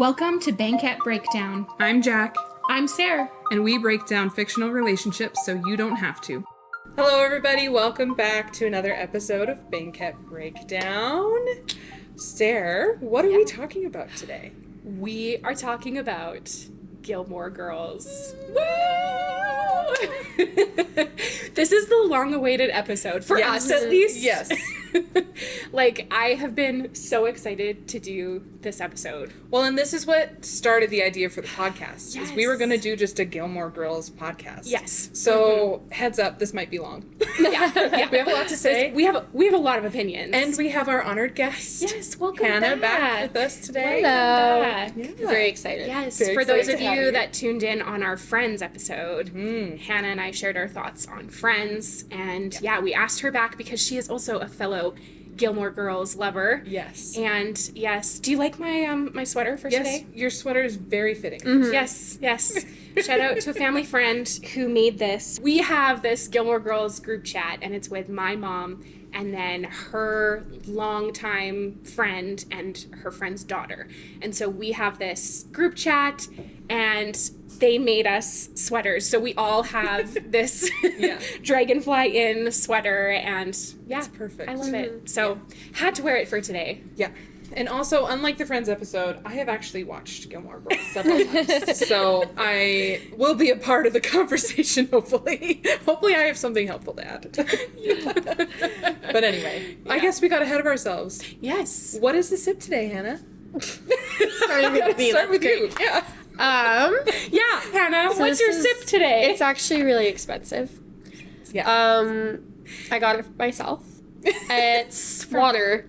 Welcome to Banquet Breakdown. I'm Jack. I'm Sarah. And we break down fictional relationships so you don't have to. Hello, everybody. Welcome back to another episode of Banquet Breakdown. Sarah, what are we talking about today? We are talking about Gilmore Girls. Woo! This is the long-awaited episode, for us at least. Yes. I have been so excited to do this episode. Well, and this is what started the idea for the podcast. Yes. Is we were going to do just a Gilmore Girls podcast. Yes. So, heads up, this might be long. Yeah. We have a lot to say. We have a lot of opinions. And we have our honored guest. Yes, welcome Hannah back with us today. Hello. Yeah. Very excited. Yes, Very for those excited of to have you that tuned in on our Friends episode, Hannah and I shared our thoughts on Friends, and we asked her back because she is also a fellow Gilmore Girls lover. Yes. And yes, do you like my my sweater for today? Yes, your sweater is very fitting. Mm-hmm. Yes. Shout out to a family friend who made this. We have this Gilmore Girls group chat, and it's with my mom and then her longtime friend and her friend's daughter. And so we have this group chat, and they made us sweaters. So we all have this Dragonfly Inn sweater, and It's perfect. I love it. So had to wear it for today. Yeah. And also, unlike the Friends episode, I have actually watched Gilmore Girls several times. So I will be a part of the conversation, hopefully. Hopefully I have something helpful to add. But anyway, I guess we got ahead of ourselves. Yes. What is the sip today, Hannah? Starting with me. Start with you. Yeah. Yeah, Hannah, So what's this your is- sip today? It's actually really expensive. Yeah. I got it for myself. It's water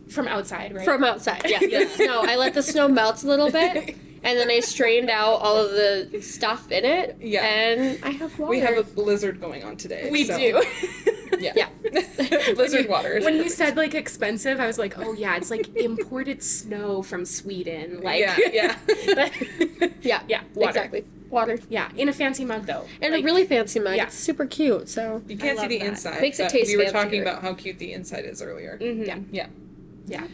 from outside, right? from outside. Yeah, the snow. I let the snow melt a little bit, and then I strained out all of the stuff in it. Yeah. And I have water. We have a blizzard going on today. We so, do. Yeah. Blizzard water. When you said expensive, I was like, oh yeah, it's imported snow from Sweden. Yeah. Yeah, water. exactly. Water. Yeah, in a fancy mug though. And a really fancy mug. Yeah. It's super cute, so. You can't I see the love that. inside. Makes it but taste we were talking fancier. about how cute the inside is earlier. Mm-hmm. Yeah.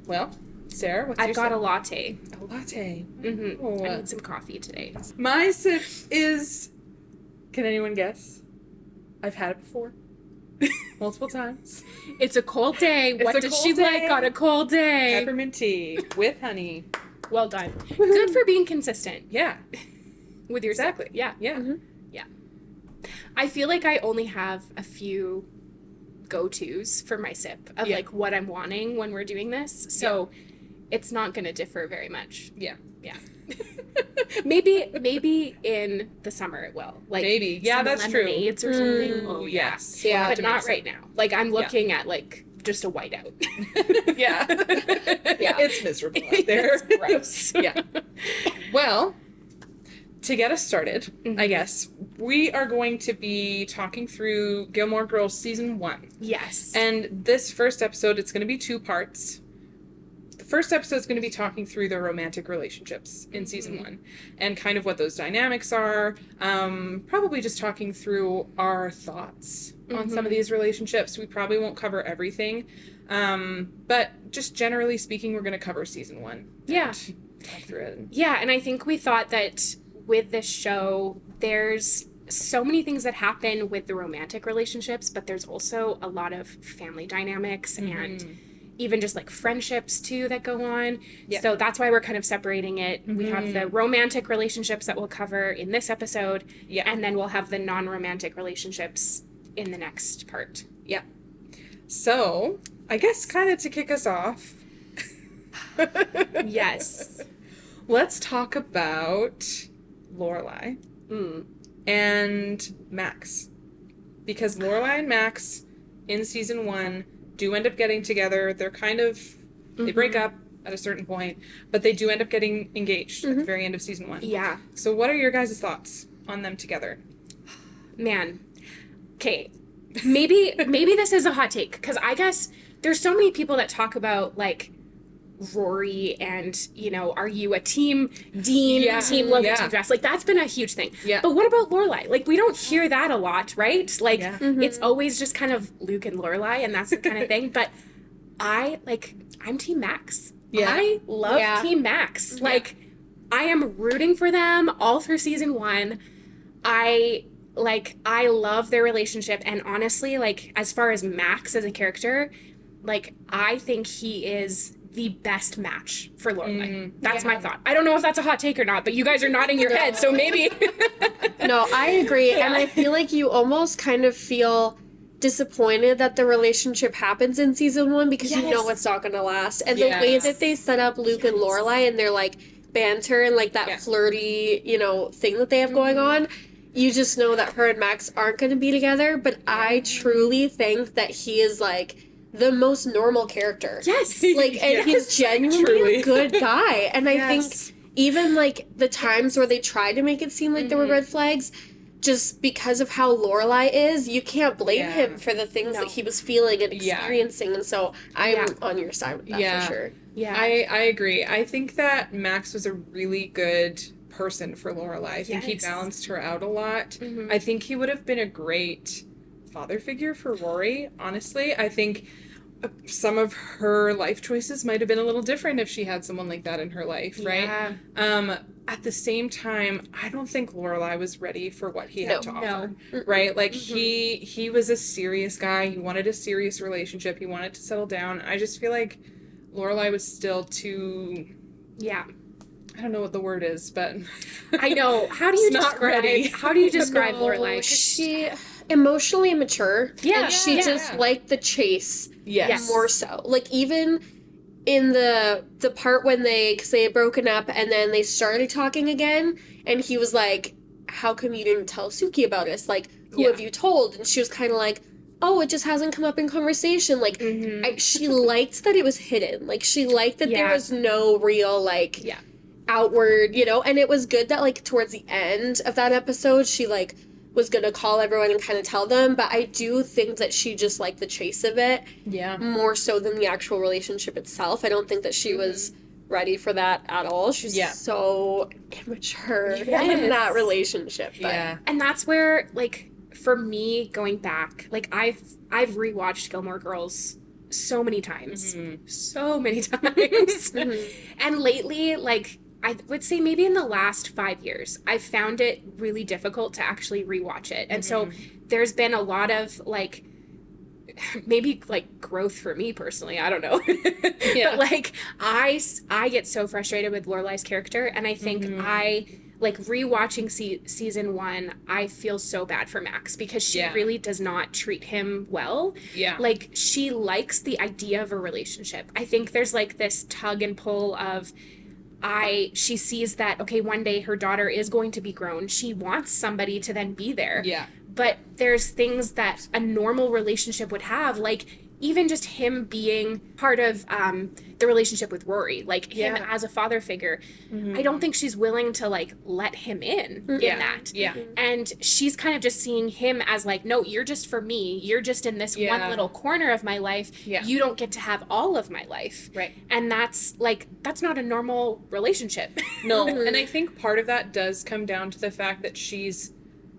Well, Sarah, what's I've your got sip? a latte. A latte. Mm-hmm. Oh, I need some coffee today. my sip is... Can anyone guess? I've had it before. Multiple times. It's a cold day. It's What a does cold she day. like on a cold day? Peppermint tea with honey. Well done. Good for being consistent Yeah. with your sip. Exactly. Yeah. Yeah. Mm-hmm. I feel like I only have a few go-tos for my sip of what I'm wanting when we're doing this. So it's not going to differ very much. Yeah. Yeah. maybe in the summer it will. Maybe. Yeah, some that's true. lemonades or something. Oh, yes. Yeah. But not right now. I'm looking at just a whiteout. Yeah. It's miserable out there. It's gross. Yeah. Well, to get us started, I guess, we are going to be talking through Gilmore Girls Season 1. Yes. And this first episode, it's going to be 2 parts. The first episode is going to be talking through the romantic relationships in Season 1 and kind of what those dynamics are. Probably just talking through our thoughts on some of these relationships. We probably won't cover everything. But just generally speaking, we're going to cover Season 1. Yeah. Talk through it. Yeah, and I think we thought that with this show, there's so many things that happen with the romantic relationships, but there's also a lot of family dynamics and even just friendships too that go on. Yeah. So that's why we're kind of separating it. We have the romantic relationships that we'll cover in this episode, and then we'll have the non-romantic relationships in the next part. Yeah. So, I guess kind of to kick us off, Yes. let's talk about Lorelai and Max. Because Lorelai and Max in Season 1 do end up getting together. They're kind of, they break up at a certain point, but they do end up getting engaged at the very end of Season 1. Yeah. So what are your guys' thoughts on them together? Man. Okay. Maybe this is a hot take, because I guess there's so many people that talk about Rory and, are you a team Dean, team Logan, team Jess? That's been a huge thing. Yeah. But what about Lorelai? We don't hear that a lot, right? It's always just kind of Luke and Lorelai, and that's the kind of thing. But I'm team Max. Yeah. I love Team Max. Like, I am rooting for them all through season 1. I love their relationship, and honestly, like, as far as Max as a character, like, I think he is the best match for Lorelai. That's my thought. I don't know if that's a hot take or not, but you guys are nodding your head, so maybe. No, I agree. And I feel like you almost kind of feel disappointed that the relationship happens in season 1 because you know it's not going to last. And the way that they set up Luke and Lorelai and their, like, banter and, like, that flirty, you know, thing that they have going on, you just know that her and Max aren't going to be together. But I truly think that he is, like, the most normal character. Yes. Like, and he's genuinely a good guy. And I think even, like, the times where they tried to make it seem like there were red flags, just because of how Lorelai is, you can't blame him for the things that he was feeling and experiencing. And so I'm on your side with that for sure. Yeah. I agree. I think that Max was a really good person for Lorelai. I think he balanced her out a lot. I think he would have been a great father figure for Rory, honestly. I think some of her life choices might have been a little different if she had someone like that in her life, right? At the same time, I don't think Lorelai was ready for what he had to offer, right? Like, he was a serious guy. He wanted a serious relationship. He wanted to settle down. I just feel like Lorelai was still too... I don't know what the word is, but... I know. How do you describe Lorelai? She... emotionally immature. Yeah. And she just liked the chase. Yes. More so. Like, even in the part when because they had broken up and then they started talking again, and he was like, how come you didn't tell Sookie about us? Like, who have you told? And she was kind of like, oh, it just hasn't come up in conversation. Like, she liked that it was hidden. Like, she liked that there was no real, like, outward, you know? And it was good that, like, towards the end of that episode, she, like, was gonna call everyone and kind of tell them, but I do think that she just liked the chase of it more so than the actual relationship itself. I don't think that she was ready for that at all. She's so immature in that relationship. But. And that's where, like, for me, going back, like, I've rewatched Gilmore Girls so many times. And lately, like, I would say maybe in the last 5 years, I've found it really difficult to actually rewatch it. And so there's been a lot of, like, maybe, like, growth for me personally. I don't know. But, like, I get so frustrated with Lorelai's character. And I think like, rewatching season 1, I feel so bad for Max because she really does not treat him well. Like, she likes the idea of a relationship. I think there's, like, this tug and pull of... she sees that, okay, one day her daughter is going to be grown. She wants somebody to then be there. But there's things that a normal relationship would have, like even just him being part of the relationship with Rory, like him as a father figure. I don't think she's willing to, like, let him in that. And she's kind of just seeing him as, like, no, you're just for me. You're just in this one little corner of my life. You don't get to have all of my life. And that's, like, that's not a normal relationship. No. And I think part of that does come down to the fact that she's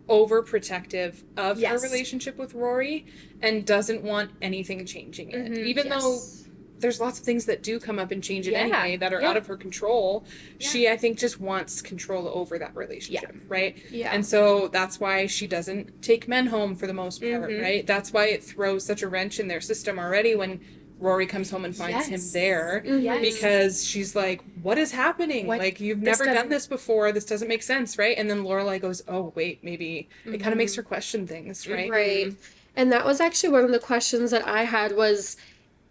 overprotective of her relationship with Rory and doesn't want anything changing it. Even though there's lots of things that do come up and change it anyway that are out of her control. She, I think, just wants control over that relationship, right? And so that's why she doesn't take men home for the most part, right? That's why it throws such a wrench in their system already when Rory comes home and finds him there because she's like, what is happening? Like, you've never done this before. This doesn't make sense, right? And then Lorelai goes, oh, wait, maybe it kind of makes her question things, right? Right. And that was actually one of the questions that I had was,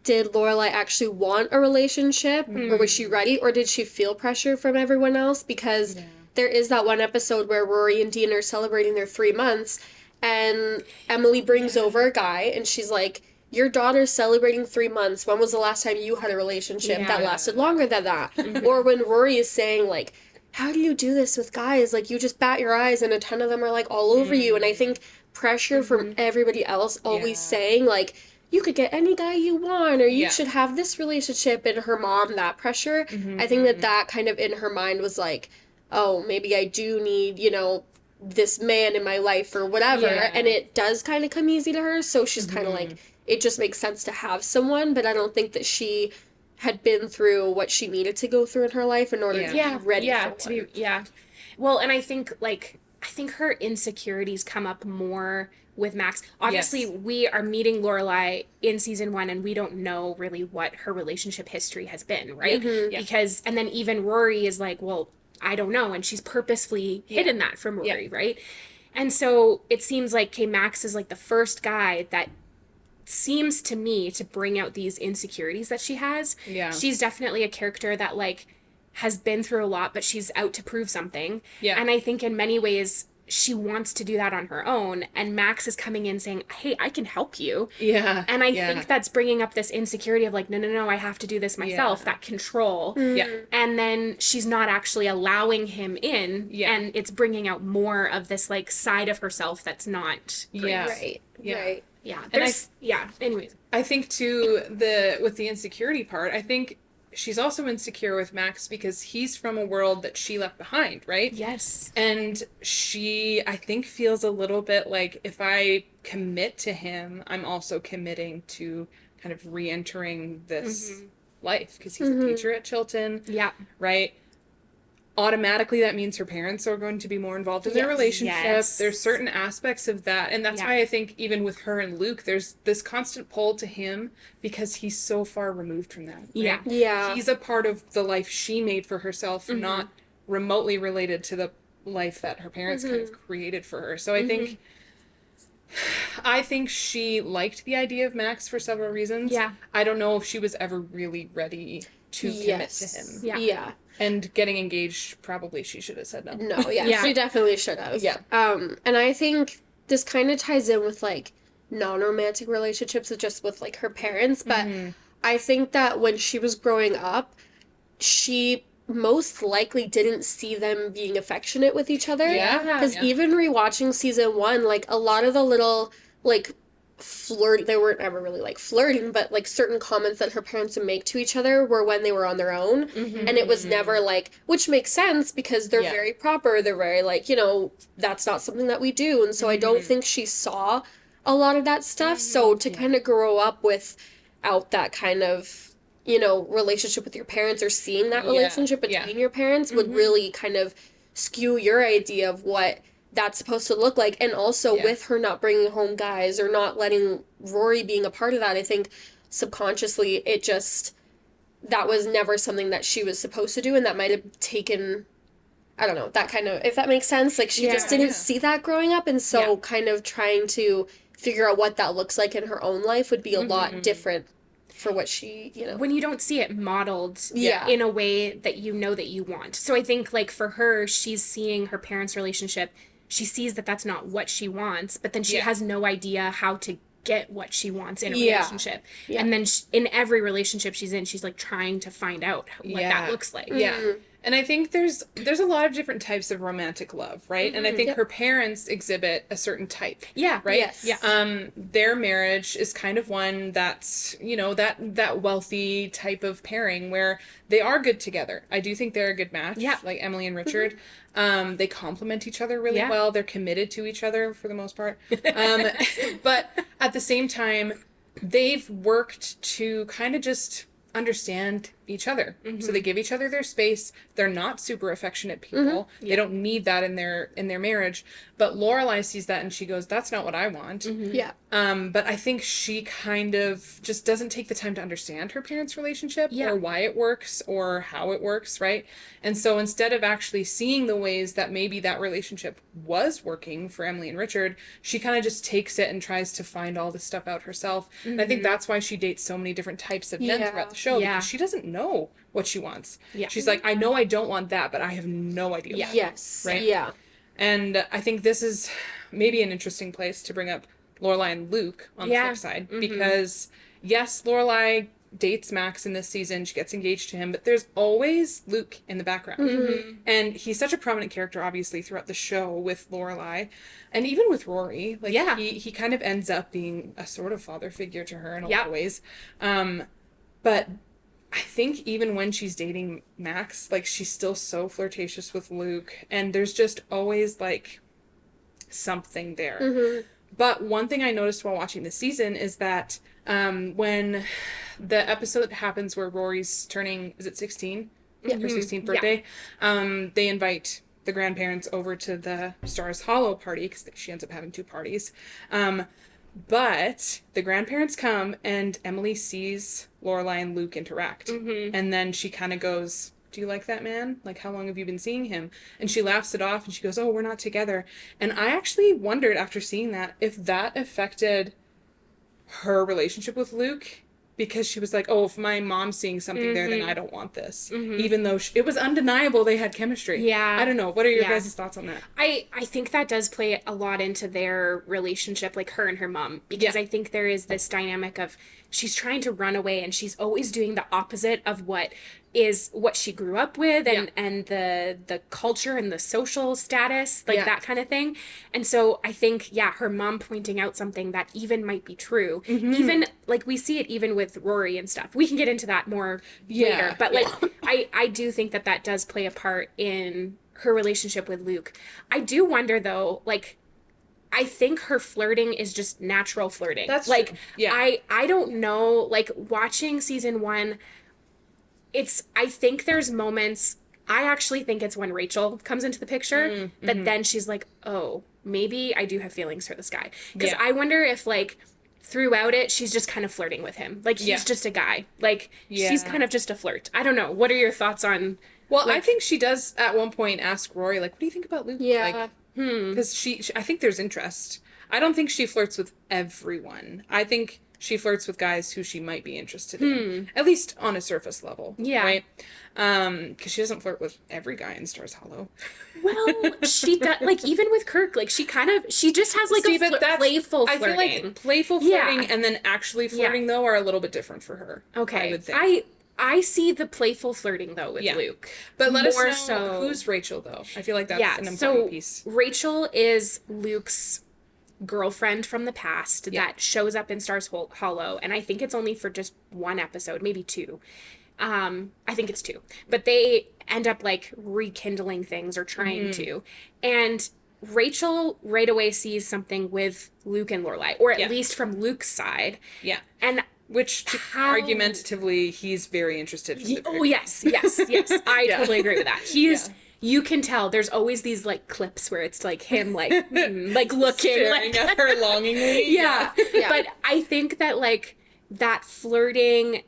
did Lorelai actually want a relationship or was she ready, or did she feel pressure from everyone else? Because there is that one episode where Rory and Dean are celebrating their 3 months and Emily brings over a guy and she's like, your daughter's celebrating 3 months. When was the last time you had a relationship that lasted longer than that? Or when Rory is saying, like, how do you do this with guys? Like, you just bat your eyes and a ton of them are, like, all over you. And I think pressure from everybody else always saying, like, you could get any guy you want, or you should have this relationship, and her mom, that pressure. I think that kind of in her mind was like, oh, maybe I do need, you know, this man in my life or whatever. And it does kind of come easy to her. So she's kind of like, it just makes sense to have someone, but I don't think that she had been through what she needed to go through in her life in order to be ready for one. Well, and I think her insecurities come up more with Max. Obviously, we are meeting Lorelai in season 1, and we don't know really what her relationship history has been, right? Because, and then even Rory is like, well, I don't know, and she's purposefully hidden that from Rory, right? And so it seems like Max is like the first guy that seems to me to bring out these insecurities that she has. Yeah. She's definitely a character that like has been through a lot, but she's out to prove something. Yeah. And I think in many ways she wants to do that on her own, and Max is coming in saying, hey, I can help you. Yeah. And I think that's bringing up this insecurity of like, no, I have to do this myself, that control. Yeah. And then she's not actually allowing him in, and it's bringing out more of this like side of herself that's not great. Right. Yeah. And anyways. I think too, with the insecurity part, I think she's also insecure with Max because he's from a world that she left behind, right? Yes. And she, I think, feels a little bit like, if I commit to him, I'm also committing to kind of re-entering this life, because he's a teacher at Chilton. Yeah. Right? Automatically, that means her parents are going to be more involved in their relationship. Yes. There's certain aspects of that. And that's why I think even with her and Luke, there's this constant pull to him because he's so far removed from that. Right? Yeah. He's a part of the life she made for herself, not remotely related to the life that her parents kind of created for her. So I think she liked the idea of Max for several reasons. Yeah. I don't know if she was ever really ready to commit to him. Yeah. And getting engaged, probably she should have said no. No, she definitely should have. Yeah. And I think this kind of ties in with, like, non-romantic relationships just with, like, her parents. But I think that when she was growing up, she most likely didn't see them being affectionate with each other. Yeah. Because even rewatching season 1, like, a lot of the little, like, they weren't ever really like flirting, but like certain comments that her parents would make to each other were when they were on their own, and it was never like, which makes sense because they're very proper, they're very like, that's not something that we do, and so I don't think she saw a lot of that stuff. So to kind of grow up without that kind of relationship with your parents, or seeing that relationship between your parents, would really kind of skew your idea of what that's supposed to look like. And also with her not bringing home guys or not letting Rory being a part of that, I think subconsciously that was never something that she was supposed to do, and that might have taken, I don't know, that kind of, if that makes sense, like she just didn't see that growing up, and so kind of trying to figure out what that looks like in her own life would be a lot different for what she, when you don't see it modeled in a way that that you want. So I think like for her, she's seeing her parents' relationship, she sees that that's not what she wants, but then she has no idea how to get what she wants in a relationship. And then in every relationship she's in, she's like trying to find out what that looks like. And I think there's a lot of different types of romantic love, right? And I think her parents exhibit a certain type. Right? Yes. Yeah. Their marriage is kind of one that's, that wealthy type of pairing where they are good together. I do think they're a good match. Yeah. Like Emily and Richard. They complement each other really well. They're committed to each other for the most part. But at the same time, they've worked to kind of just understand each other. So they give each other their space. They're not super affectionate people. They don't need that in their marriage. But Lorelai sees that and she goes, that's not what I want. But I think she kind of just doesn't take the time to understand her parents' relationship or why it works or how it works, right? And so instead of actually seeing the ways that maybe that relationship was working for Emily and Richard, she kind of just takes it and tries to find all this stuff out herself. And I think that's why she dates so many different types of men throughout the show, because she doesn't know what she wants. She's like, I know I don't want that, but I have no idea. Yes. Right? Yeah. And I think this is maybe an interesting place to bring up Lorelai and Luke on the flip side, because yes, Lorelai dates Max in this season. She gets engaged to him, but there's always Luke in the background. And he's such a prominent character, obviously, throughout the show with Lorelai. And even with Rory. Like, he kind of ends up being a sort of father figure to her in a lot of ways. But I think even when she's dating Max, like, she's still so flirtatious with Luke. And there's just always, like, something there. But one thing I noticed while watching this season is that when the episode happens where Rory's turning, is it 16? Yeah. Her 16th birthday. They invite the grandparents over to the Stars Hollow party, because she ends up having 2 parties. But the grandparents come, and Emily sees Lorelai and Luke interact. And then she kind of goes, do you like that man? Like, how long have you been seeing him? And she laughs it off, and she goes, oh, we're not together. And I actually wondered after seeing that if that affected her relationship with Luke, because she was like, oh, if my mom's seeing something there, then I don't want this. Even though it was undeniable they had chemistry. Yeah. I don't know. What are your guys' thoughts on that? I think that does play a lot into their relationship, like her and her mom, because I think there is this dynamic of she's trying to run away, and she's always doing the opposite of what she grew up with, and the culture and the social status, like that kind of thing. And so I think, her mom pointing out something that even might be true, even like we see it even with Rory and stuff. We can get into that more later, but like I do think that does play a part in her relationship with Luke. I do wonder though, like, I think her flirting is just natural flirting. That's like, true. Yeah. I don't know, like, watching season 1, I think there's moments, I actually think it's when Rachel comes into the picture, that then she's like, oh, maybe I do have feelings for this guy. Because I wonder if, like, throughout it, she's just kind of flirting with him. Like, he's just a guy. Like, she's kind of just a flirt. I don't know. What are your thoughts on... Well, like, I think she does at one point ask Rory, like, what do you think about Luke? Yeah. Like, because she, I think there's interest. I don't think she flirts with everyone. I think she flirts with guys who she might be interested in, at least on a surface level. Yeah. Right? Because she doesn't flirt with every guy in Stars Hollow. Well, she does, like, even with Kirk, like, she just has, like, playful flirting. I feel like playful flirting and then actually flirting, though, are a little bit different for her. Okay. I would think. I see the playful flirting, though, with Luke. But let us know so... who's Rachel, though. I feel like that's an important piece. Rachel is Luke's girlfriend from the past that shows up in Stars Hollow, and I think it's only for just 1 episode, maybe 2. I think it's 2. But they end up, like, rekindling things or trying to. And Rachel right away sees something with Luke and Lorelai, or at least from Luke's side. Yeah. And... Which, argumentatively, he's very interested in. Oh, yes. I totally agree with that. You can tell there's always these, like, clips where it's, like, him, like, like, looking. Staring at her longingly. Yeah. But I think that, like, that flirting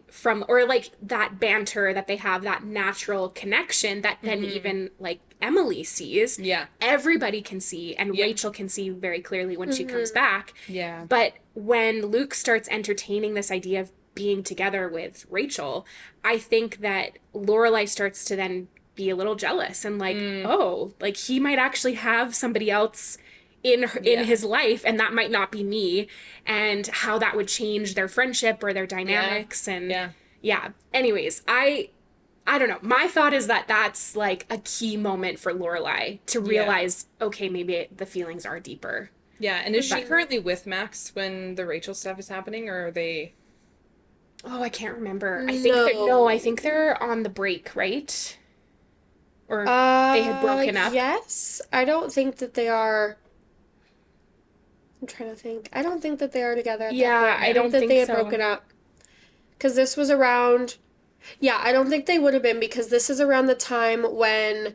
or, like, that banter that they have, that natural connection that then even, like, Emily sees. Yeah. Everybody can see, and Rachel can see very clearly when she comes back. Yeah. But when Luke starts entertaining this idea of being together with Rachel, I think that Lorelai starts to then be a little jealous and like, oh, like he might actually have somebody else in his life, and that might not be me, and how that would change their friendship or their dynamics. And anyways, I don't know. My thought is that that's like a key moment for Lorelai to realize, okay, maybe the feelings are deeper. Yeah, and is she currently with Max when the Rachel stuff is happening, or are they... Oh, I can't remember. I think they're on the break, right? Or they had broken up. Yes. I don't think that they are... I'm trying to think. I don't think that they are together at that point. I don't think they had broken up. Because this was around... Yeah, I don't think they would have been, because this is around the time when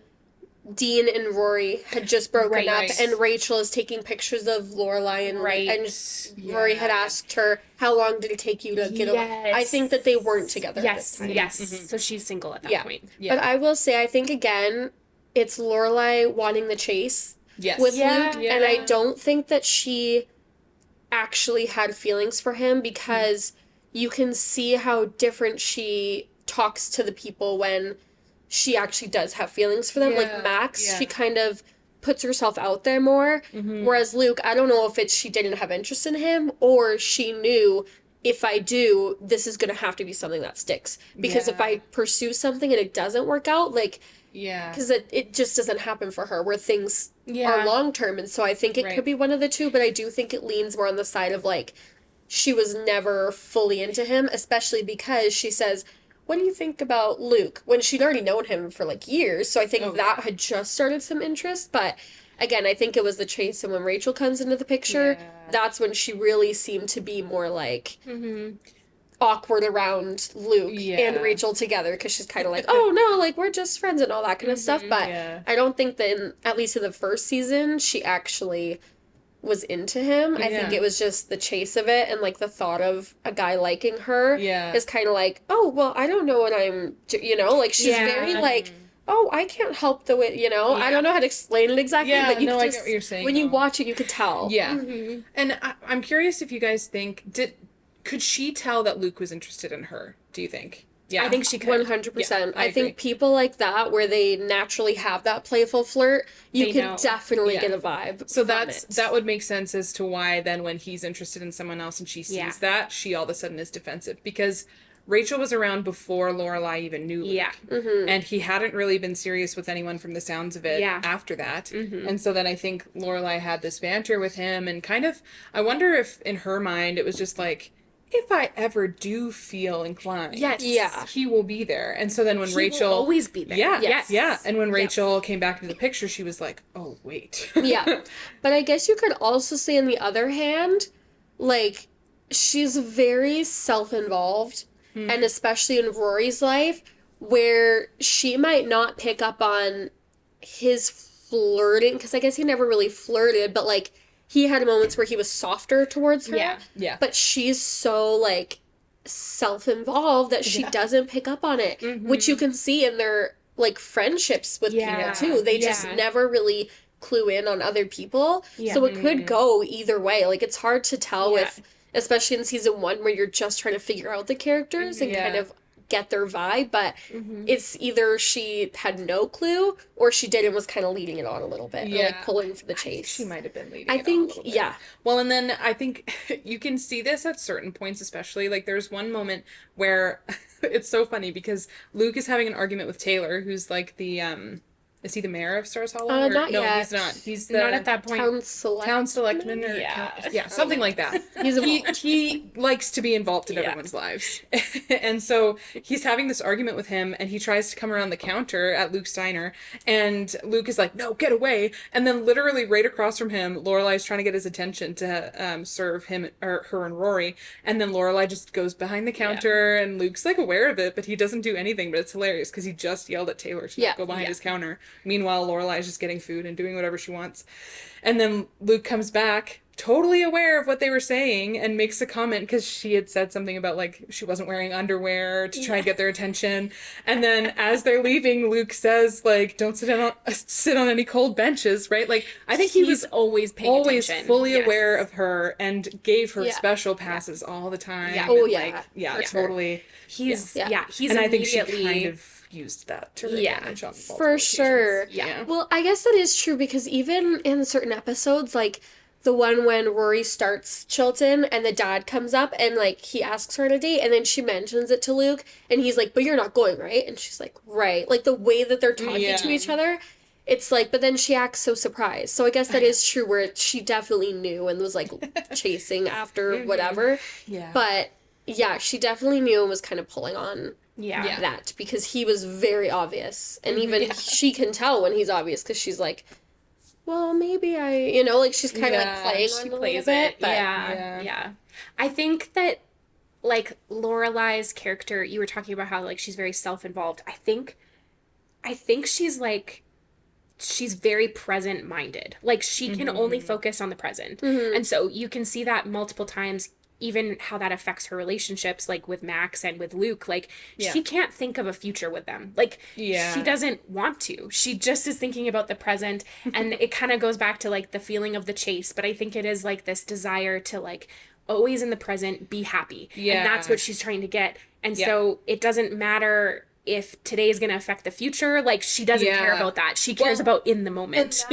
Dean and Rory had just broken up, and Rachel is taking pictures of Lorelai and Rory had asked her, how long did it take you to get away? I think that they weren't together at this time. Yes. So she's single at that point. Yeah. But I will say, I think, again, it's Lorelai wanting the chase with Luke, and I don't think that she actually had feelings for him, because you can see how different she talks to the people when she actually does have feelings for them. Like Max, she kind of puts herself out there more. Whereas Luke, I don't know if it's she didn't have interest in him, or she knew, if I do, this is going to have to be something that sticks. Because if I pursue something and it doesn't work out, like, because it just doesn't happen for her, where things are long-term. And so I think it could be one of the two, but I do think it leans more on the side of, like, she was never fully into him, especially because she says, what do you think about Luke? When she'd already known him for, like, years. So I think that had just started some interest. But again, I think it was the chase, and when Rachel comes into the picture, that's when she really seemed to be more like awkward around Luke and Rachel together, because she's kind of like, oh no, like we're just friends and all that kind of stuff. But I don't think that at least in the first season, she actually was into him. I think it was just the chase of it, and like the thought of a guy liking her is kind of like, oh well, I don't know what I'm like she's very like, oh, I can't help the way, I don't know how to explain it exactly, but you I just, get what you're saying, when you watch it, you could tell. And I'm curious if you guys think, could she tell that Luke was interested in her, do you think? I think she could. 100%. I think people like that, where they naturally have that playful flirt, you can definitely get a vibe. So that would make sense as to why then when he's interested in someone else and she sees that, she all of a sudden is defensive. Because Rachel was around before Lorelai even knew Luke. Yeah. And he hadn't really been serious with anyone from the sounds of it after that. And so then I think Lorelai had this banter with him, and kind of, I wonder if in her mind it was just like, if I ever do feel inclined, he will be there. And so then when Rachel will always be there. And when Rachel came back into the picture, she was like, oh wait. But I guess you could also say, on the other hand, like, she's very self-involved, and especially in Rory's life, where she might not pick up on his flirting, because I guess he never really flirted, but like, he had moments where he was softer towards her. But she's so, like, self-involved that she doesn't pick up on it, which you can see in their, like, friendships with people, too. They just never really clue in on other people. So it could go either way. Like, it's hard to tell with, especially in season 1, where you're just trying to figure out the characters and kind of get their vibe, but it's either she had no clue or she did and was kind of leading it on a little bit, or like pulling for the chase. She might have been leading I it think, on a little bit. Well, and then I think you can see this at certain points, especially, like, there's one moment where it's so funny because Luke is having an argument with Taylor, who's like the is he the mayor of Stars Hollow? Not no, yet. he's not. He's the not at that point. Town selectman, or something like that. He likes to be involved in everyone's lives. And so he's having this argument with him, and he tries to come around the counter at Luke's diner, and Luke is like, no, get away. And then literally right across from him, Lorelai's trying to get his attention to serve him, or her and Rory, and then Lorelai just goes behind the counter, and Luke's like aware of it, but he doesn't do anything. But it's hilarious because he just yelled at Taylor to go behind his counter. Meanwhile, Lorelai's just getting food and doing whatever she wants. And then Luke comes back, totally aware of what they were saying, and makes a comment because she had said something about, like, she wasn't wearing underwear to try and get their attention. And then as they're leaving, Luke says, like, don't sit on any cold benches, right? Like, I think he was always paying attention. Fully aware of her and gave her special passes all the time. Totally. He's and I think she kind of used that to her advantage on multiple for sure. occasions. Well, I guess that is true, because even in certain episodes, like the one when Rory starts Chilton and the dad comes up and like he asks her on a date, and then she mentions it to Luke and he's like, but you're not going, right? And she's like, right. Like the way that they're talking to each other, it's like, but then she acts so surprised. So I guess that is true, where she definitely knew and was like chasing after whatever. But yeah, she definitely knew and was kind of pulling on that, because he was very obvious, and even she can tell when he's obvious, because she's like, well, maybe I, like she's kind of like playing on it a little bit, but I think that, like, Lorelai's character, you were talking about how, like, she's very self-involved. I think she's like, she's very present-minded. Like, she can only focus on the present, and so you can see that multiple times. Even how that affects her relationships, like with Max and with Luke, like she can't think of a future with them. Like she doesn't want to. She just is thinking about the present, and it kind of goes back to like the feeling of the chase. But I think it is like this desire to like always in the present be happy, and that's what she's trying to get. And so it doesn't matter if today is going to affect the future. Like she doesn't care about that. She cares about in the moment.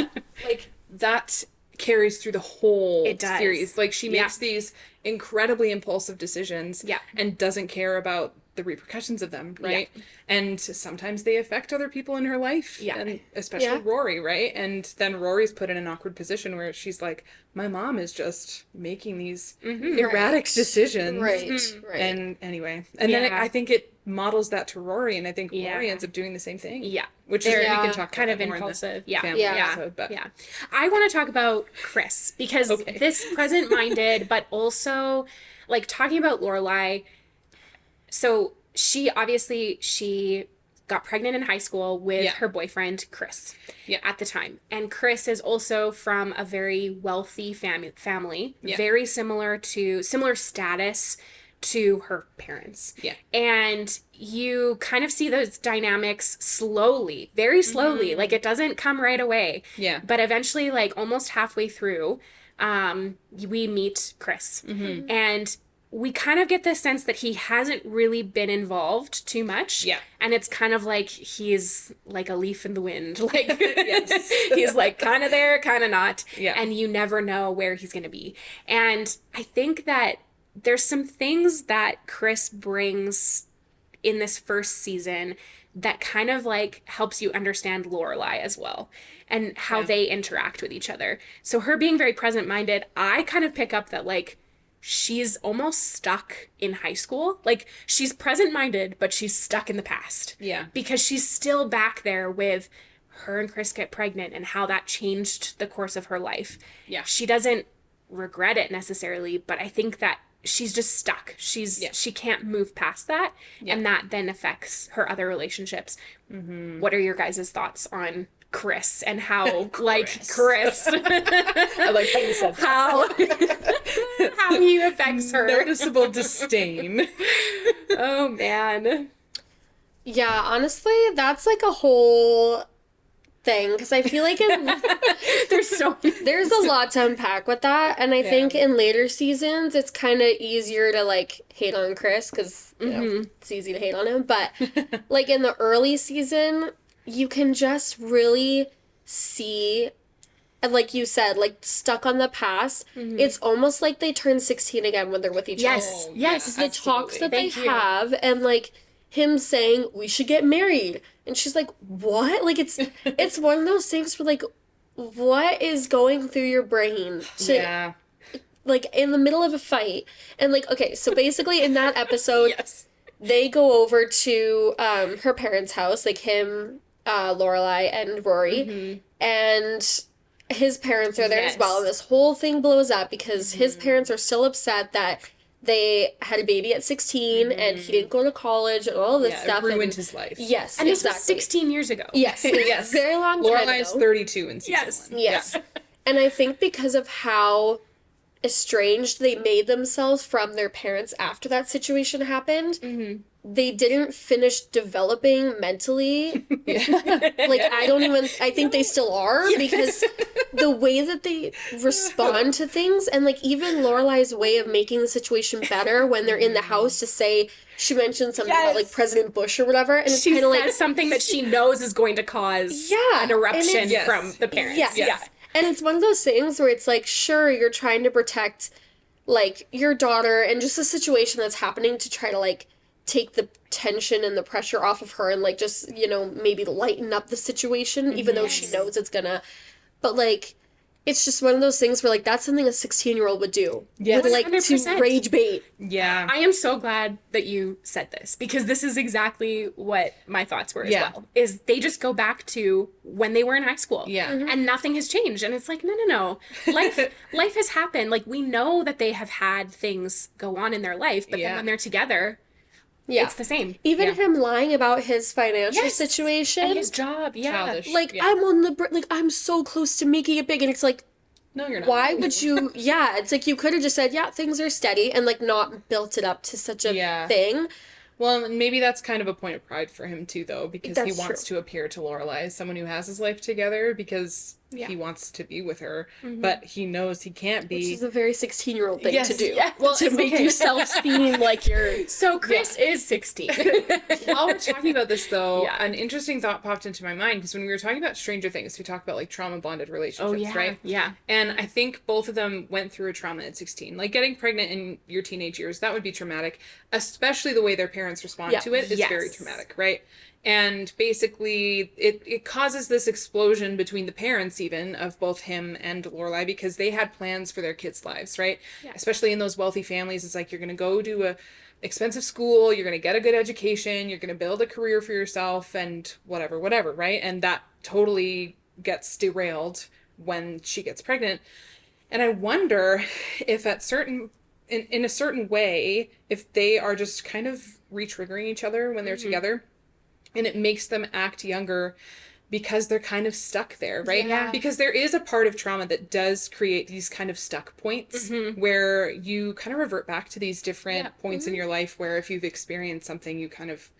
That carries through the whole series. Like she makes these incredibly impulsive decisions and doesn't care about the repercussions of them, right? And sometimes they affect other people in her life, and especially Rory, right? And then Rory's put in an awkward position where she's like, my mom is just making these erratic decisions. Right. And anyway, and then I think it models that to Rory, and I think Rory ends up doing the same thing. Yeah. Which is, we can talk kind about of more impulsive. in the family episode, but. I want to talk about Chris, because this present-minded, but also, like, talking about Lorelai. So she got pregnant in high school with her boyfriend, Chris, at the time. And Chris is also from a very wealthy family, very similar status to her parents. Yeah. And you kind of see those dynamics slowly, very slowly. Like, it doesn't come right away. Yeah. But eventually, like, almost halfway through, we meet Chris. And we kind of get the sense that he hasn't really been involved too much. Yeah. And it's kind of like he's like a leaf in the wind. Like, he's like kind of there, kind of not. Yeah. And you never know where he's going to be. And I think that there's some things that Chris brings in this first season that kind of like helps you understand Lorelai as well, and how they interact with each other. So her being very present-minded, I kind of pick up that, like, she's almost stuck in high school. Like, she's present-minded, but she's stuck in the past. Yeah. Because she's still back there with her and Chris get pregnant and how that changed the course of her life. Yeah. She doesn't regret it necessarily, but I think that she's just stuck. She can't move past that. Yeah. And that then affects her other relationships. What are your guys' thoughts on Chris and how, like, Chris. I like how you said that. How he affects her. Noticeable disdain. Oh, man. Yeah, honestly, that's like a whole thing, because I feel like there's a lot to unpack with that, and I think in later seasons it's kind of easier to like hate on Chris, because you know, it's easy to hate on him, but like in the early season you can just really see, and like you said, like stuck on the past. It's almost like they turn 16 again when they're with each other. Yes, the talks that they have, and like him saying we should get married, and she's like, what? Like, it's one of those things where, like, what is going through your brain to like in the middle of a fight? And like, okay, so basically in that episode they go over to her parents' house, like him, Lorelai and Rory, and his parents are there as well, and this whole thing blows up because his parents are still upset that they had a baby at 16 and he didn't go to college and all this stuff. It ruined his life. Yes, and this was 16 years ago. Yes, very long time ago. Lorelai's 32 in season 1. Yes. And I think because of how estranged they made themselves from their parents after that situation happened, they didn't finish developing mentally. I think they still are, because the way that they respond to things, and like even Lorelai's way of making the situation better when they're in the house to say, she mentioned something about like President Bush or whatever, and it's kind of like something that she knows is going to cause an eruption from the parents. And it's one of those things where it's like, sure, you're trying to protect like your daughter and just a situation that's happening to try to like take the tension and the pressure off of her and like just, you know, maybe lighten up the situation, even though she knows it's gonna, but like it's just one of those things where like that's something a 16-year-old would do. Would like 100%. To rage bait. Yeah. I am so glad that you said this, because this is exactly what my thoughts were as well. Is they just go back to when they were in high school. Yeah. And nothing has changed. And it's like, no. Life has happened. Like, we know that they have had things go on in their life, but then when they're together, it's the same. Even him lying about his financial situation. And his job, Childish. Like, I'm on the like, I'm so close to making it big, and it's like, no, you're not. Why would you, it's like, you could have just said, things are steady, and like not built it up to such a thing. Well, maybe that's kind of a point of pride for him too, though, because he wants to appear to Lorelai as someone who has his life together, because he wants to be with her, but he knows he can't be. Which is a very 16-year-old thing Yes, to do. yeah. Well, to make yourself seem like you're... So Chris is 16. While we're talking about this, though, Yeah. an interesting thought popped into my mind, because when we were talking about Stranger Things, we talked about, like, trauma-bonded relationships, right? Yeah. And I think both of them went through a trauma at 16. Like, getting pregnant in your teenage years, that would be traumatic, especially the way their parents respond to it is very traumatic, right? And basically, it causes this explosion between the parents, even, of both him and Lorelai, because they had plans for their kids' lives, right? Yeah. Especially in those wealthy families, it's like, you're going to go to a expensive school, you're going to get a good education, you're going to build a career for yourself, and whatever, right? And that totally gets derailed when she gets pregnant. And I wonder if in a certain way, if they are just kind of re-triggering each other when they're together, and it makes them act younger because they're kind of stuck there, right? Yeah. Because there is a part of trauma that does create these kind of stuck points where you kind of revert back to these different points in your life where if you've experienced something, you kind of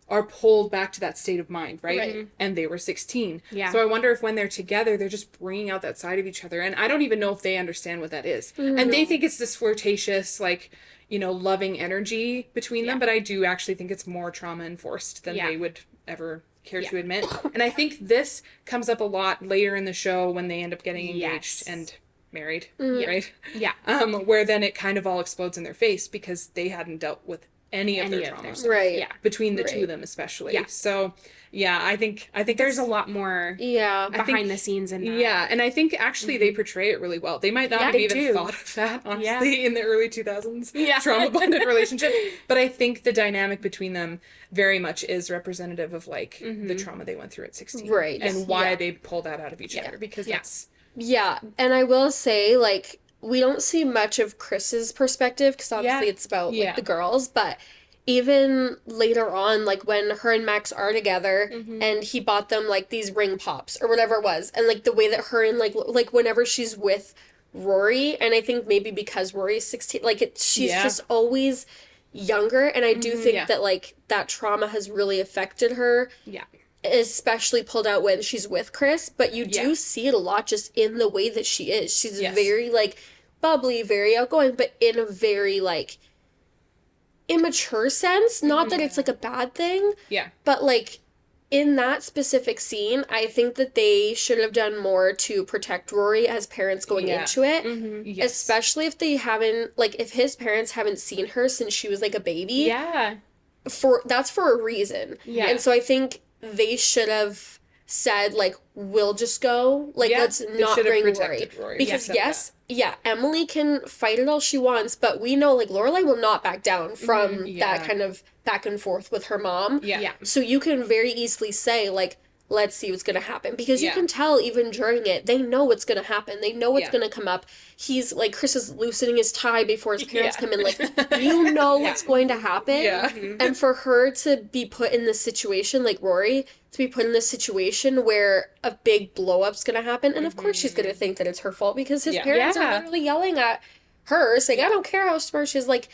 are pulled back to that state of mind, right? And they were 16. Yeah. So I wonder if when they're together, they're just bringing out that side of each other. And I don't even know if they understand what that is. And they think it's this flirtatious, like, you know, loving energy between them. But I do actually think it's more trauma enforced than they would ever care to admit. And I think this comes up a lot later in the show when they end up getting engaged and married, right? Yeah. Where then it kind of all explodes in their face because they hadn't dealt with any of their trauma. Right. Yeah. Between the two of them especially. Yeah. So yeah, I think There's a lot more behind the scenes in that. Yeah, and I think actually they portray it really well. They might not have even thought of that, honestly, in the early 2000s trauma-bonded relationship. But I think the dynamic between them very much is representative of, like, the trauma they went through at 16. Right. And why they pull that out of each other. Because that's... Yeah, and I will say, like, we don't see much of Chris's perspective, because obviously it's about, like, the girls, but... Even later on, like, when her and Max are together, and he bought them, like, these ring pops, or whatever it was, and, like, the way that her and, like, whenever she's with Rory, and I think maybe because Rory's 16, like, she's just always younger, and I do think that, like, that trauma has really affected her. Yeah. Especially pulled out when she's with Chris, but you do see it a lot just in the way that she is. She's very, like, bubbly, very outgoing, but in a very, like... immature sense, not that it's like a bad thing, but like in that specific scene, I think that they should have done more to protect Rory as parents going into it, especially if they haven't, like, if his parents haven't seen her since she was like a baby, that's for a reason, and so I think they should have said, like, we'll just go, like, let's not bring Rory. Because Emily can fight it all she wants, but we know, like, Lorelai will not back down from that kind of back and forth with her mom. So you can very easily say, like, let's see what's gonna happen, because you can tell even during it, they know what's gonna happen, they know what's gonna come up. He's like, Chris is loosening his tie before his parents come in, like, you know what's going to happen. And for her to be put in this situation, like Rory, to be put in this situation where a big blow up's gonna happen, and of course she's gonna think that it's her fault because his parents are literally yelling at her, saying, I don't care how smart she is. Like,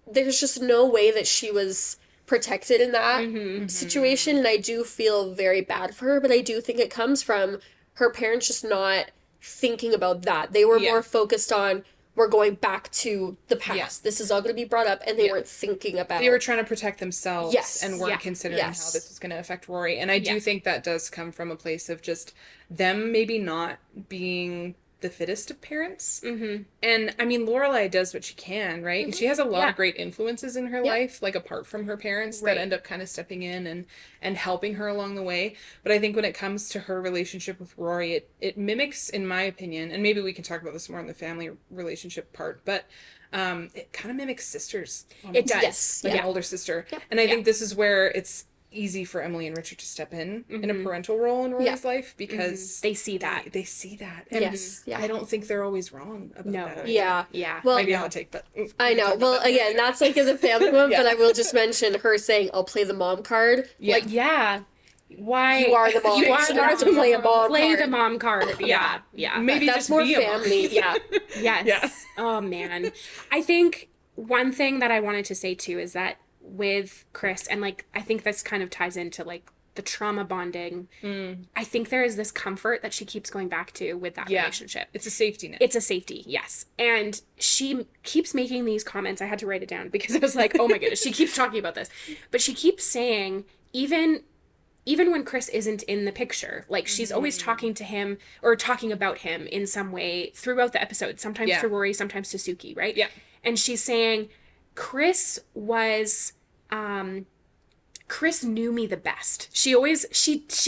there's just no way that she was protected in that situation, and I do feel very bad for her, but I do think it comes from her parents just not thinking about that. They were more focused on, we're going back to the past. This is all going to be brought up, and they weren't thinking about... They were trying to protect themselves and weren't considering how this was going to affect Rory. And I do think that does come from a place of just them maybe not being the fittest of parents. And I mean, Lorelai does what she can, right? And she has a lot of great influences in her life, like apart from her parents, that end up kind of stepping in and helping her along the way. But I think when it comes to her relationship with Rory, it mimics, in my opinion, and maybe we can talk about this more in the family relationship part, but it kind of mimics sisters. It does. Like an older sister. And I think this is where it's easy for Emily and Richard to step in a parental role in Rory's life, because they see that. They see that. And I don't think they're always wrong about that. Well, maybe a hot take, but I know. Well, again, that's like as a family one, but I will just mention her saying, I'll play the mom card. Like, why you are the mom. You have to play a mom play card. the mom card. Yeah. Maybe that's just more be family. Yes. Oh man. I think one thing that I wanted to say too is that with Chris, and like I think this kind of ties into like the trauma bonding. I think there is this comfort that she keeps going back to with that relationship. It's a safety net. It's a safety, yes. And she keeps making these comments. I had to write it down because I was like, oh my goodness, she keeps talking about this. But she keeps saying, even when Chris isn't in the picture, like she's always talking to him or talking about him in some way throughout the episode, sometimes to Rory, sometimes to Sookie, right? Yeah. And she's saying, Chris knew me the best. She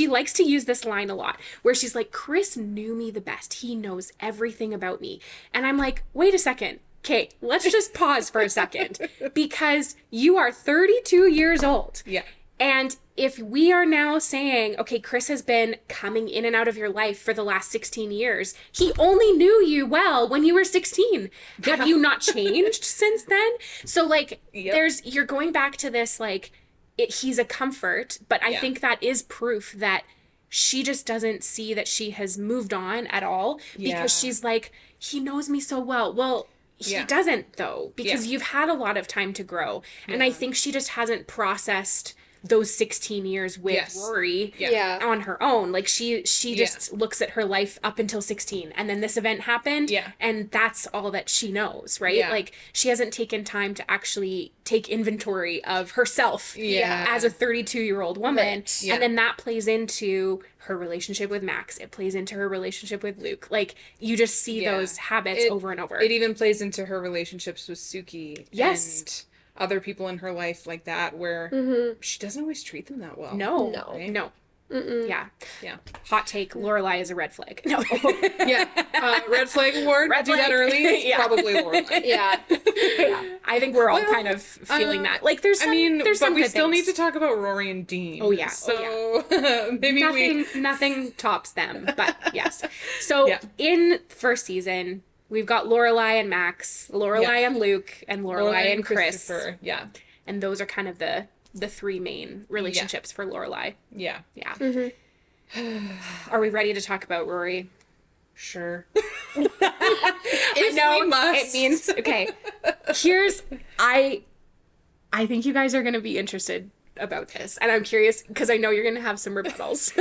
likes to use this line a lot where she's like, Chris knew me the best. He knows everything about me. And I'm like, wait a second. Okay, let's just pause for a second because you are 32 years old. Yeah. And if we are now saying, okay, Chris has been coming in and out of your life for the last 16 years, he only knew you well when you were 16. Have you not changed since then? So like, you're going back to this, like, he's a comfort, but I think that is proof that she just doesn't see that she has moved on at all because she's like, he knows me so well. Well, he doesn't though, because you've had a lot of time to grow. And I think she just hasn't processed those 16 years with Rory on her own. Like she just looks at her life up until 16 and then this event happened and that's all that she knows, right? Like she hasn't taken time to actually take inventory of herself as a 32-year-old woman. Right. And then that plays into her relationship with Max. It plays into her relationship with Luke. Like you just see those habits over and over. It even plays into her relationships with Sookie. Yes. And other people in her life like that where she doesn't always treat them that well. No. Right? No. Yeah. Yeah. Hot take, Lorelai is a red flag. No. Red flag award. Red Do flag. that early. It's probably Lorelai. Yeah. I think we're all kind of feeling that. Like there's some, there's some but we good still things. need to talk about Rory and Dean. Oh yeah. So maybe nothing tops them, but yes. So in first season, we've got Lorelai and Max, Lorelai and Luke, and Lorelai and Chris. Yeah. And those are kind of the three main relationships for Lorelai. Yeah. Yeah. Are we ready to talk about Rory? Sure. I know we must. it means okay. I think you guys are going to be interested about this, and I'm curious because I know you're going to have some rebuttals.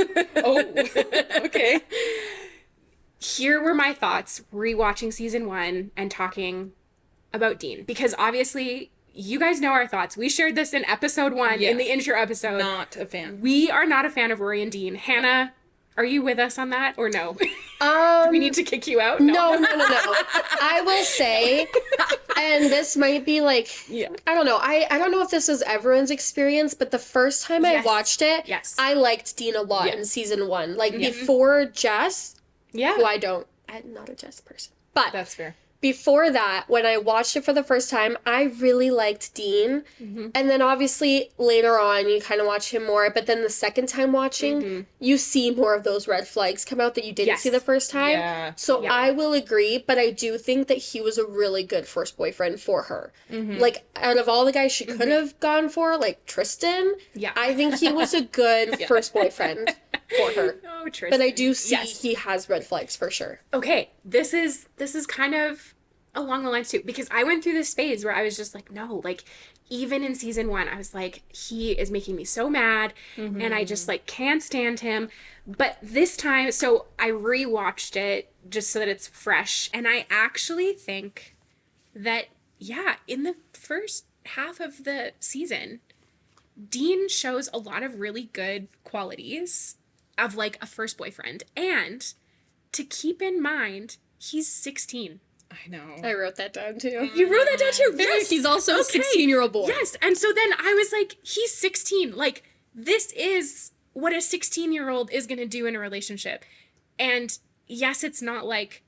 Okay. Here were my thoughts rewatching season 1 and talking about Dean, because obviously you guys know our thoughts. We shared this in episode 1 in the intro episode. Not a fan. We are not a fan of Rory and Dean. Hannah, are you with us on that or no? Do we need to kick you out? No. I will say, and this might be like, I don't know. I don't know if this is everyone's experience, but the first time I watched it, I liked Dean a lot in season 1. Like before Jess, who I'm not a Jess person, but that's fair. Before that, when I watched it for the first time, I really liked Dean. And then obviously later on, you kind of watch him more. But then the second time watching, you see more of those red flags come out that you didn't see the first time. Yeah. So I will agree, but I do think that he was a really good first boyfriend for her. Like, out of all the guys she could have gone for, like Tristan, I think he was a good first boyfriend for her. Oh, Tristan. But I do see he has red flags for sure. Okay, this is kind of along the lines too, because I went through this phase where I was just like, no, like even in season 1, I was like, he is making me so mad and I just like can't stand him. But this time, so I rewatched it just so that it's fresh, and I actually think that in the first half of the season, Dean shows a lot of really good qualities of like a first boyfriend, and to keep in mind, he's 16. I know. I wrote that down too. You wrote that down too? Yes. He's also a 16-year-old boy. Yes. And so then I was like, he's 16. Like, this is what a 16-year-old is going to do in a relationship. And yes, it's not like,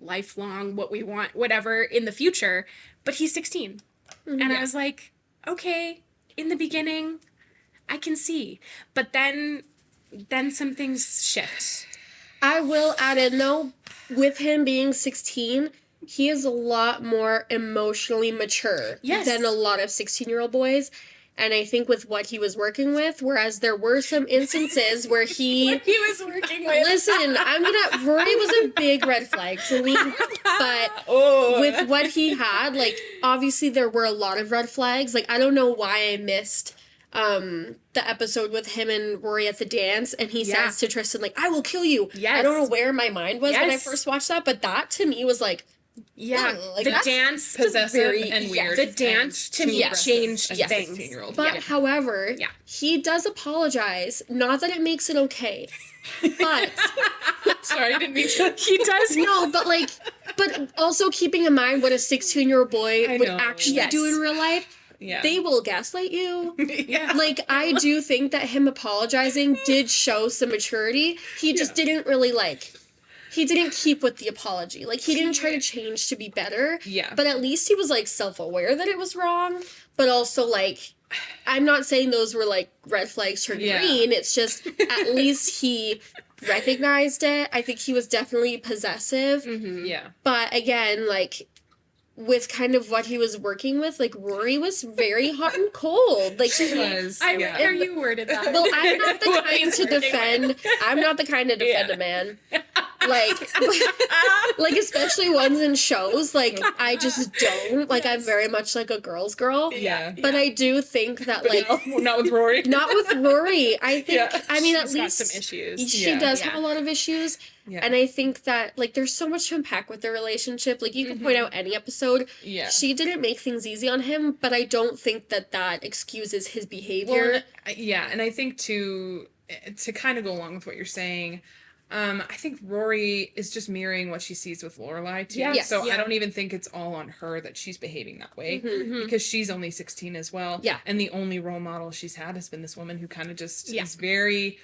lifelong, what we want, whatever in the future, but he's 16. And I was like, okay, in the beginning, I can see. But then some things shift. I will add in though, with him being 16, he is a lot more emotionally mature than a lot of 16-year-old boys. And I think with what he was working with, whereas there were some instances where he was working with. Listen, Rory was a big red flag to me. But with what he had, like, obviously there were a lot of red flags. Like, I don't know why I missed the episode with him and Rory at the dance, and he says to Tristan, like, I will kill you. Yes. I don't know where my mind was when I Yes. first watched that, but that to me was like, Yeah, like, the that's dance, Possessive very- and yeah, weird. the dance to me Yes. changed as a things. 16-year-old. but Yeah. however, Yeah. he does apologize. Not that it makes it okay, but Sorry, I didn't mean to. He does. no, but also keeping in mind what a 16-year-old boy I would know. actually Yes. do in real life. Yeah. They will gaslight you. yeah. Like, I do think that him apologizing did show some maturity. He just didn't really, like, he didn't keep with the apology. Like, he didn't try to change to be better. Yeah. But at least he was, like, self-aware that it was wrong. But also, like, I'm not saying those were, like, red flags turned Yeah. green. It's just, at least he recognized it. I think he was definitely possessive. Yeah. But, again, like, with kind of what he was working with, like, Rory was very hot and cold. Like, She was. I yeah. like how you worded that. well, I'm not the What kind he's to working defend. I'm not the kind to defend a man. Like especially ones in shows. Like I just don't. Like I'm very much like a girl's girl. Yeah. But I do think that like No, not with Rory. not with Rory. I think Yeah. I mean at She's got least some issues. she Yeah. does Yeah. have a lot of issues. Yeah. And I think that like there's so much to unpack with their relationship. Like you can point out any episode. Yeah. She didn't make things easy on him, but I don't think that excuses his behavior. Well, yeah, and I think to kind of go along with what you're saying, I think Rory is just mirroring what she sees with Lorelai too. Yes. So Yeah. I don't even think it's all on her that she's behaving that way Mhm. because she's only 16 as well. Yeah. And the only role model she's had has been this woman who kind of just Yeah. is very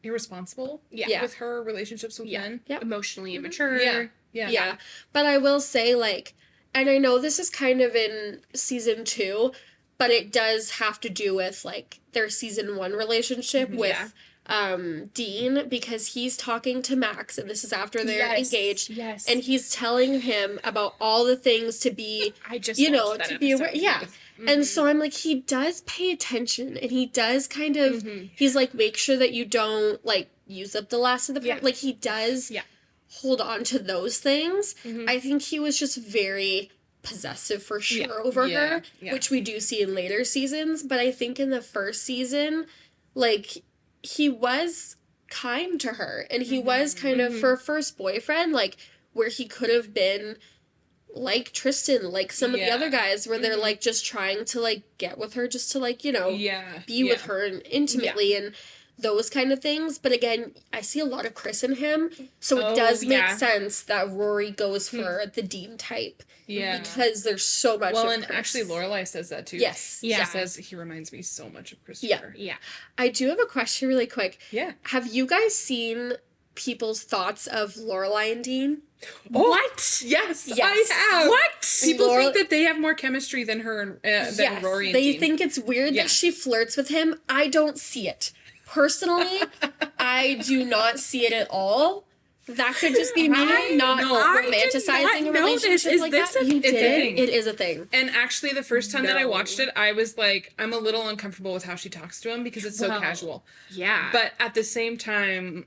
irresponsible Yeah. with her relationships with Yeah. men. Yep. Emotionally immature. Yeah. Yeah. But I will say, like, and I know this is kind of in season 2, but it does have to do with, like, their season 1 relationship with Dean, because he's talking to Max, and this is after they're engaged. Yes. And he's telling him about all the things to be, I just you know, watched that to be aware. episode. Yeah. And so I'm like, he does pay attention, and he does kind of, he's like, make sure that you don't, like, use up the last of the, Yeah. like, he does hold on to those things. I think he was just very possessive for sure over her, which we do see in later seasons. But I think in the first season, like, he was kind to her, and he was kind of, for a first boyfriend, like, where he could have been like Tristan, like some of the other guys, where they're like just trying to like get with her just to like, you know, be with her and intimately and those kind of things. But again, I see a lot of Chris in him, so it does make sense that Rory goes for the Dean type. Yeah. Because there's so much Well, of and Chris. actually Lorelai says that too. Yes. She Yeah. says he reminds me so much of Christopher. Yeah. I do have a question really quick. Yeah. Have you guys seen people's thoughts of Lorelai and Dean? What? Yes, Yes. I have. What? People Laurel- think that they have more chemistry than her and than Rory and they Dean. think it's weird Yeah. that she flirts with him. I don't see it. Personally, I do not see it at all. That could just be me not romanticizing a relationship Is like this that. a You It's a did. thing. It is a thing. And actually, the first time that I No. watched it, I was like, I'm a little uncomfortable with how she talks to him because it's so Well, casual. Yeah. But at the same time,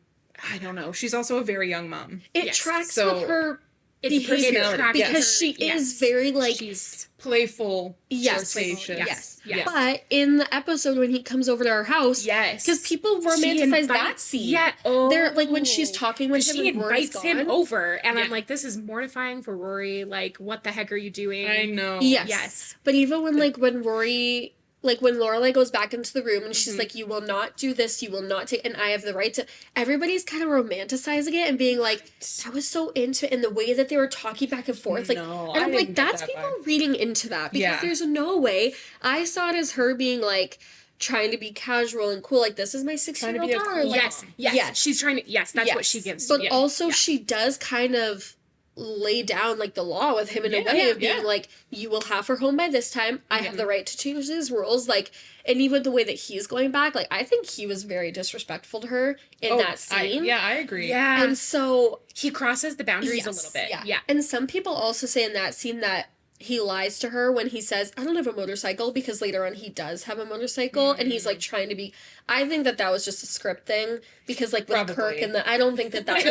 I don't know. She's also a very young mom. It Yes. tracks So- with her it behavior personality, because yes. she Yes. is very like she's Playful, yes, flirtatious. yes. Yes. But in the episode when he comes over to our house, yes. because people She romanticize that invites- scene. Yeah. Oh. They're like when she's talking with him She and Rory's invites him gone. over, and Yeah. I'm like, this is mortifying for Rory. Like, what the heck are you doing? I know. Yes. Yes. But even when when Rory, like when Lorelai goes back into the room and Mm-hmm. she's like, you will not do this, you will not take, and I have the right to, everybody's kind of romanticizing it and being like, I was so into it, and the way that they were talking back and forth. Like, No, and I I'm didn't like, get that's that people vibe. reading into that because Yeah. there's no way. I saw it as her being like, trying to be casual and cool, like, this is my 16-year-old be a daughter. cool Like, Yes. Yes. Yes. She's trying to. Yes. That's what she yes. gives. But yeah. also, Yeah. she does kind of lay down like the law with him in a way of being like, you will have her home by this time. I have the right to change these rules. Like, and even the way that he's going back, like, I think he was very disrespectful to her in that scene. I agree. Yeah. And so he crosses the boundaries a yes, little bit. Yeah. Yeah. And some people also say in that scene that he lies to her when he says, I don't have a motorcycle, because later on he does have a motorcycle, and he's, like, trying to be... I think that was just a script thing, because, like, with Probably. Kirk and I don't think that was...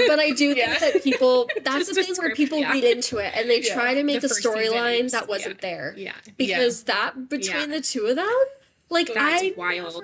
but I do think that people... That's the thing where people read into it, and they try to make The a first season storyline is- that wasn't there. Yeah. Because that, between the two of them, like, That's wild.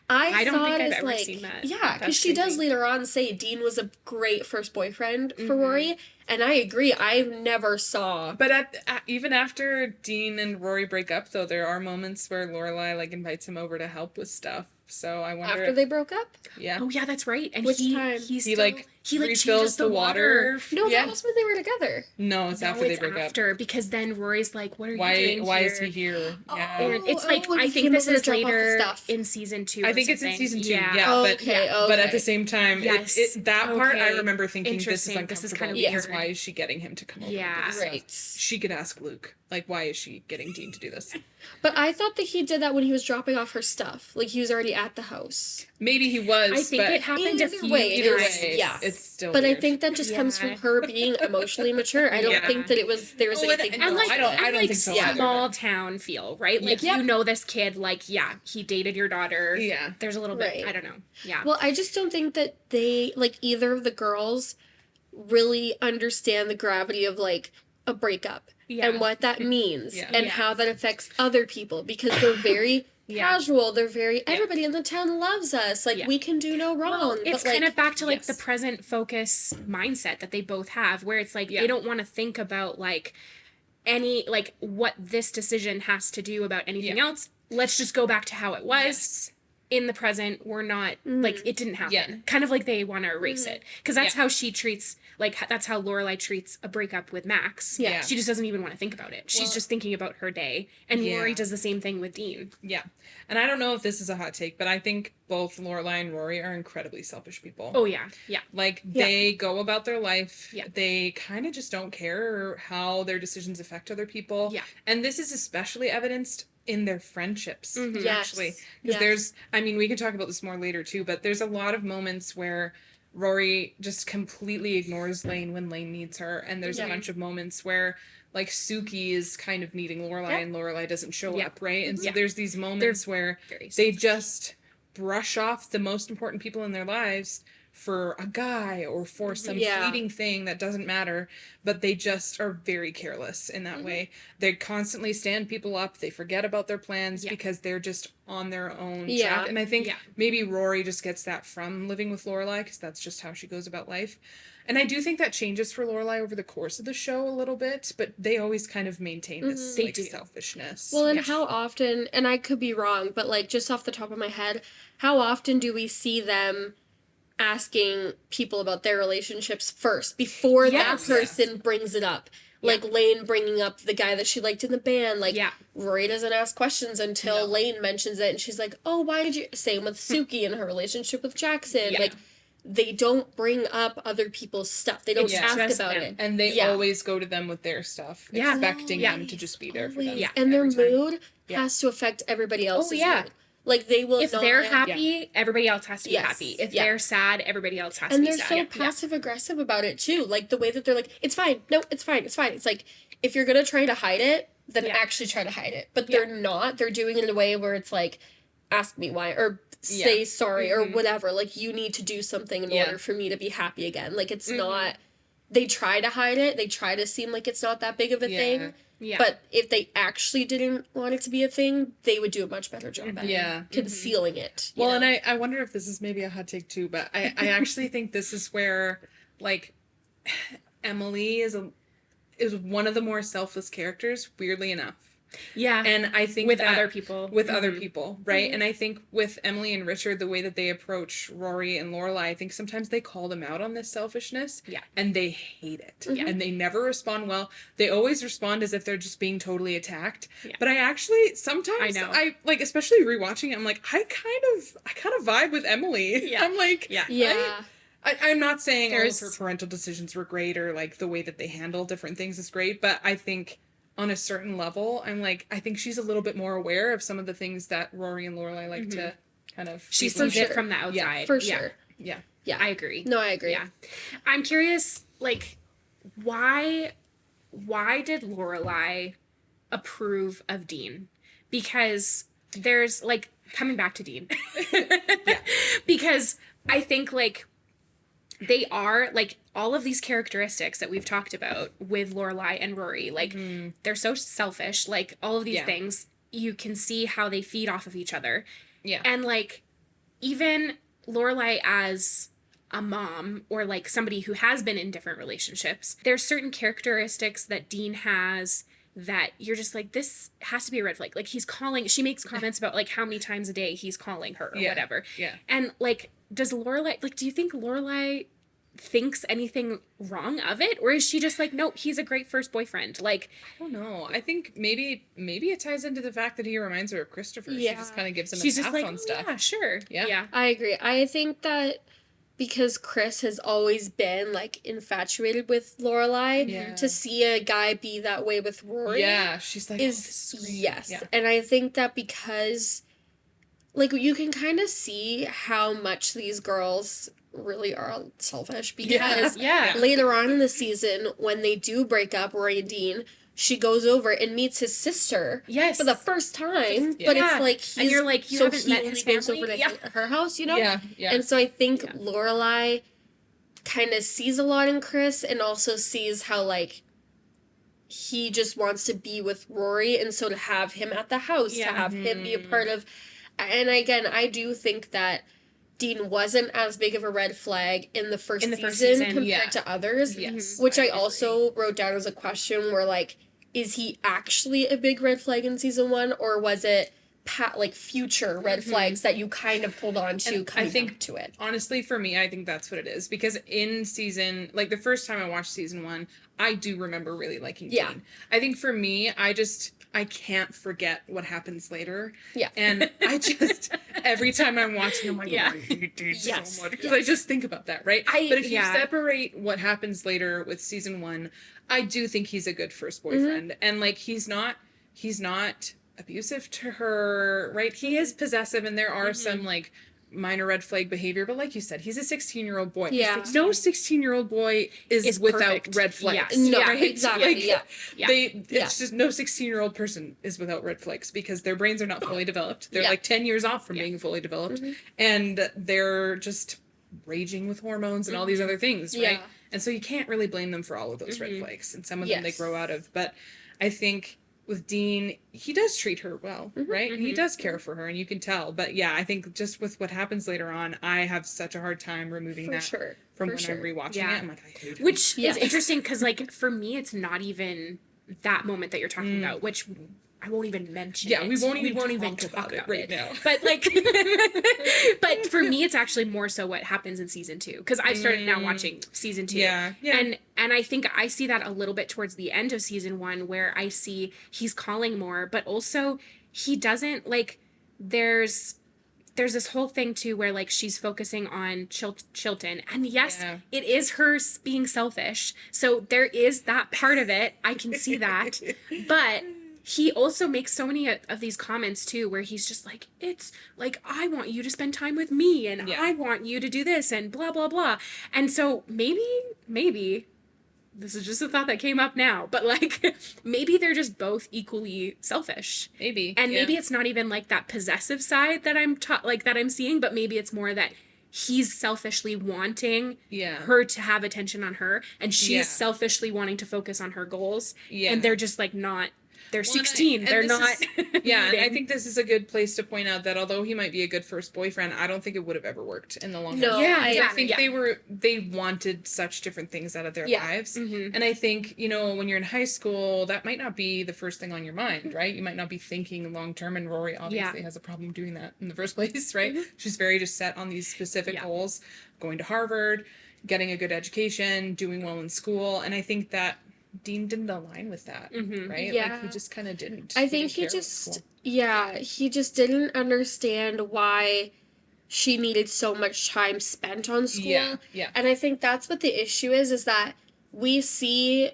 I don't saw think it I've as, ever like, seen that. yeah, because That's she does crazy. later on say Dean was a great first boyfriend for Rory, and I agree. I never saw. But even after Dean and Rory break up, though, there are moments where Lorelai, like, invites him over to help with stuff. So I wonder. After they broke up? Yeah. Oh yeah, that's right. And Which he time? he He, still, like, he like refills changes the water. No, Yeah. that was when they were together. No, it's No, after they it's break after, because then Rory's like, "What are up. you doing Why here?" is he here? Yeah. And it's like and I he think came this over to is drop off the later stuff. in season 2. I or think it's in something. season 2. Yeah. Yeah. Okay, But at okay. the same time, Yes. that part I Okay. remember thinking this is Interesting. uncomfortable. This is kind of because weird. why is she getting him to come over? Yeah. and do stuff? Right. She could ask Luke, like, why is she getting Dean to do this? But I thought that he did that when he was dropping off her stuff. Like, he was already at the house. Maybe he was. I think but it happened a Either few way, it Either is- way, yeah. it's still. But I weird. think that just comes from Yeah. her being emotionally mature. I don't Yeah. think that there was Oh, anything And wrong like, I don't- with it. I don't like think so either. small town feel, right? Like Yeah. you know this kid, like he dated your daughter. Yeah. There's a little bit. Right. I don't know. Yeah. Well, I just don't think that they, like, either of the girls really understand the gravity of, like, a breakup Yeah. and what that means Yeah. and Yeah. how that affects other people, because they're very Yeah. casual. They're very, everybody in the town loves us. Like, Yeah. we can do no wrong. Well, it's but, kind like, of back to like yes. the present focus mindset that they both have, where it's like Yeah. they don't want to think about like any like what this decision has to do about anything Yeah. else. Let's just go back to how it was. Yes. In the present, we're not like it didn't happen. Yeah. Kind of like they want to erase it, because that's Yeah. how she treats that's how Lorelai treats a breakup with Max. Yeah. She just doesn't even want to think about it. She's Well- just thinking about her day, and Yeah. Rory does the same thing with Dean. Yeah. And I don't know if this is a hot take, but I think both Lorelai and Rory are incredibly selfish people. Oh yeah, yeah, Like, they go about their life. Yeah. They kind of just don't care how their decisions affect other people. Yeah. And this is especially evidenced in their friendships, Mhm. Yes. actually. Because Yes. we can talk about this more later too, but there's a lot of moments where Rory just completely ignores Lane when Lane needs her. And there's a Yeah. bunch of moments where, like, Sookie is kind of needing Lorelai Yeah. and Lorelai doesn't show Yeah. up, right? And so Yeah. there's these moments where very they just brush off the most important people in their lives for a guy or for some Yeah. fleeting thing that doesn't matter, but they just are very careless in that way. They constantly stand people up, they forget about their plans Yeah. because they're just on their own Yeah. track. And I think Yeah. maybe Rory just gets that from living with Lorelai, because that's just how she goes about life. And I do think that changes for Lorelai over the course of the show a little bit, but they always kind of maintain this They like do. selfishness. Well, and Yeah. how often, and I could be wrong, but, like, just off the top of my head, how often do we see them asking people about their relationships first before Yes. that person brings it up? Like, Lane bringing up the guy that she liked in the band. Like, Yeah. Rory doesn't ask questions until No. Lane mentions it, and she's like, oh, why did you... Same with Sookie and her relationship with Jackson. Yeah. Like, they don't bring up other people's stuff. They don't It's ask just about them. it. And they Yeah. always go to them with their stuff, Yeah. expecting Yeah. them to just be there for Always. them. Yeah. And their every time. mood Yeah. has to affect everybody else's yeah. mood. Like, they will If not... they're happy, everybody else has to be Yes. happy. If Yeah. they're sad, everybody else has And to they're be sad. so Yeah. passive aggressive about it too. Like, the way that they're like, it's fine. No, it's fine. It's fine. It's like, if you're gonna try to hide it, then Yeah. actually try to hide it. But they're not. They're doing it in a way where it's like, ask me why, or say Yeah. sorry, or Mhm. whatever. Like, you need to do something in Yeah. order for me to be happy again. Like, it's Mhm. not... They try to hide it. They try to seem like it's not that big of a Yeah. thing. Yeah. But if they actually didn't want it to be a thing, they would do a much better job at Yeah. concealing it. you Well, know? and I wonder if this is maybe a hot take too, but I actually think this is where, like, Emily is one of the more selfless characters, weirdly enough. yeah. And I think with that- other people. with other Mhm. people, right? And I think with Emily and Richard, the way that they approach Rory and Lorelai, I think sometimes they call them out on this selfishness. Yeah. And they hate it. Yeah. And they never respond well. They always respond as if they're just being totally attacked. Yeah. But I actually sometimes I know. I like, especially rewatching it, I'm like, I kind of vibe with Emily. Yeah. I'm like, Yeah. Yeah. I'm not saying all There's- of her parental decisions were great or like the way that they handle different things is great, but I think on a certain level, I'm like, I think she's a little bit more aware of some of the things that Rory and Lorelai like to kind of. She leave sees sure. it from the outside. For Yeah. sure. Yeah. Yeah. I agree. No, I agree. Yeah. I'm curious, like, why why did Lorelai approve of Dean? Because there's, like, coming back to Dean. Yeah. Because I think, like, they are, like, all of these characteristics that we've talked about with Lorelai and Rory, like, they're so selfish, like, all of these things, you can see how they feed off of each other. Yeah. And, like, even Lorelai as a mom, or, like, somebody who has been in different relationships, there's certain characteristics that Dean has that you're just like, this has to be a red flag. Like, she makes comments about, like, how many times a day he's calling her or whatever. Yeah. And, like, does Lorelai, like, do you think Lorelai thinks anything wrong of it? Or is she just like, no, he's a great first boyfriend? Like, I don't know. I think maybe it ties into the fact that he reminds her of Christopher. Yeah. She just kind of gives him she's a just pass like, on oh, stuff. yeah, sure. Yeah. I agree. I think that because Chris has always been, like, infatuated with Lorelai, Yeah. to see a guy be that way with Rory Yeah, she's like, is, oh, this is great. yes. Yeah. And I think that because, like, you can kind of see how much these girls really are selfish, because Yeah. later on in the season, when they do break up, Rory and Dean, she goes over and meets his sister Yes. for the first time, Yeah. but it's like he's, And you're like, you so haven't he met only his goes family? over to Yeah. her house, you know? Yeah. Yeah. And so I think Lorelai kind of sees a lot in Chris, and also sees how, like, he just wants to be with Rory, and so to have him at the house, to have him be a part of, and again, I do think that Dean wasn't as big of a red flag in the first season compared to others, Yes, which I agree. also wrote down as a question, where, like, is he actually a big red flag in season 1, or was it like future red flags that you kind of hold on to And coming I think back to it? Honestly, for me, I think that's what it is. Because in season, like, the first time I watched season 1, I do remember really liking Dean. I think for me, I can't forget what happens later. Yeah. And I just, every time I'm watching, I'm like, oh, I hate Dean so much. Because I just think about that, right? But if you separate what happens later with season 1, I do think he's a good first boyfriend. And, like, he's not abusive to her, right? He is possessive, and there are some, like, minor red flag behavior, but like you said, he's a 16-year-old boy. Yeah. No 16-year-old boy is without perfect. red flags. Yes. No, right? exactly. Like, Yeah. it's just no 16-year-old person is without red flags, because their brains are not fully developed. They're like 10 years off from being fully developed, and they're just raging with hormones and all these other things, right? Yeah. And so you can't really blame them for all of those red flags, and some of them they grow out of. But I think with Dean, he does treat her well, right? And he does care for her, and you can tell. But yeah, I think just with what happens later on, I have such a hard time removing that from when I'm rewatching it. I'm like, I hate him. Which is interesting, because, like, for me, it's not even that moment that you're talking about, which I won't even mention. Yeah, it. we won't even talk talk about it right now. But, like, but for me, it's actually more so what happens in season 2, because I've started now watching season 2. Yeah. And I think I see that a little bit towards the end of season 1, where I see he's calling more, but also he doesn't, like, there's this whole thing too where, like, she's focusing on Chilton, and yes, it is her being selfish, so there is that part of it. I can see that. But he also makes so many of these comments too, where he's just like, it's like, I want you to spend time with me, and I want you to do this, and blah blah blah. And so maybe this is just a thought that came up now, but, like, maybe they're just both equally selfish. Maybe. And maybe it's not even, like, that possessive side that I'm seeing, but maybe it's more that he's selfishly wanting her to have attention on her, and she's selfishly wanting to focus on her goals. Yeah. And they're just, like, not. They're 16. They're not. And I think this is a good place to point out that although he might be a good first boyfriend, I don't think it would have ever worked in the long run. No, I think they wanted such different things out of their lives. And I think, you know, when you're in high school, that might not be the first thing on your mind, right? You might not be thinking long term, and Rory obviously has a problem doing that in the first place, right? She's very just set on these specific goals, going to Harvard, getting a good education, doing well in school, and I think that Dean didn't align with that, right? Yeah. Like, he just kind of didn't. I think he just didn't understand why she needed so much time spent on school. Yeah. And I think that's what the issue is that we see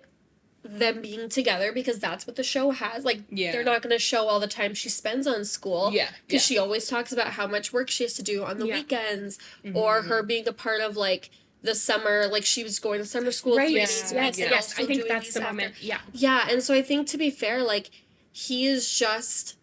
them being together because that's what the show has. Like, they're not going to show all the time she spends on school. Because she always talks about how much work she has to do on the weekends, or her being a part of, like, the summer, like she was going to summer school. Right. three Yes. days Yes. and Yes. also I think doing that's these the after. moment. Yeah. Yeah, and so I think, to be fair, like, he is just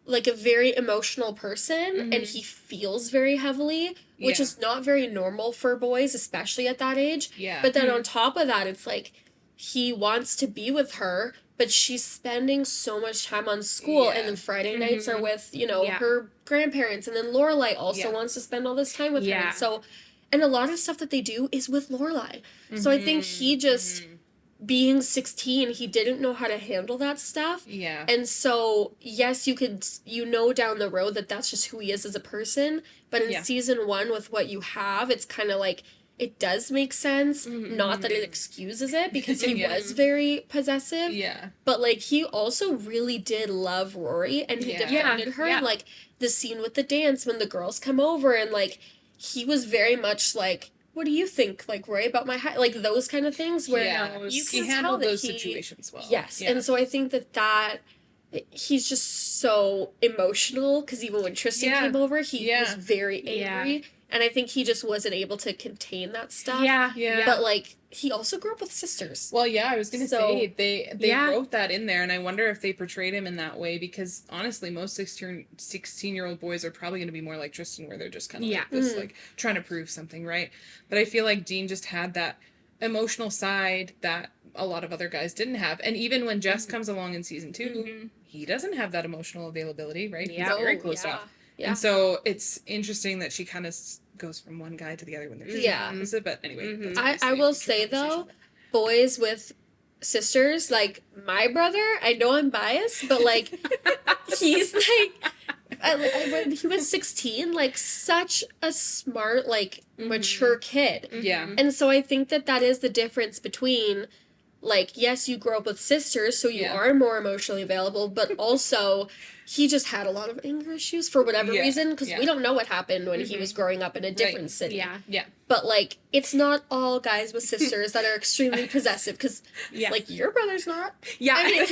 like a very emotional person, and he feels very heavily, which Yeah. is not very normal for boys, especially at that age. Yeah. But then on top of that, it's like he wants to be with her, but she's spending so much time on school, Yeah. and then Friday nights are with, you know, Yeah. her grandparents, and then Lorelai also Yeah. wants to spend all this time with her. Yeah. And so, and a lot of stuff that they do is with Lorelai. So I think he just, being 16, he didn't know how to handle that stuff. Yeah. And so, yes, you know down the road that that's just who he is as a person, but in Yeah. season 1, with what you have, it's kind of like, it does make sense. Not that it excuses it, because he Yeah. was very possessive. Yeah. But, like, he also really did love Rory, and he Yeah. defended her. Yeah. And, like, the scene with the dance when the girls come over, and, like, he was very much like, what do you think, like, Rory, about my height? Like, those kind of things where Yeah. you He can tell handled that those he... situations well. Yes, Yeah. and so I think that he's just so emotional, because even when Tristan Yeah. came over, he Yeah. was very angry. Yeah. And I think he just wasn't able to contain that stuff. Yeah. Yeah. But, like, he also grew up with sisters. Well, yeah, I was gonna So- say they Yeah. wrote that in there, and I wonder if they portrayed him in that way, because honestly, most 16-year-old boys are probably gonna be more like Tristan, where they're just kind of Yeah. like this, like trying to prove something, right? But I feel like Dean just had that emotional side that a lot of other guys didn't have, and even when Jess comes along in season 2, he doesn't have that emotional availability, right? Yeah. He's very Oh, closed yeah. off. Yeah. And so it's interesting that she kind of goes from one guy to the other when they're Yeah. opposite. But anyway, that's I obviously will a future say, though, conversation. boys with sisters, like my brother, I know I'm biased, but, like, he's like, when he was 16, like, such a smart, like, mature kid. Yeah. And so I think that is the difference between, like, yes, you grow up with sisters, so you Yeah. are more emotionally available, but also he just had a lot of anger issues for whatever Yeah, reason, because yeah. we don't know what happened when he was growing up in a different city. Yeah. Yeah. But, like, it's not all guys with sisters that are extremely possessive, because, Yeah. like, your brother's not. Yeah. I mean,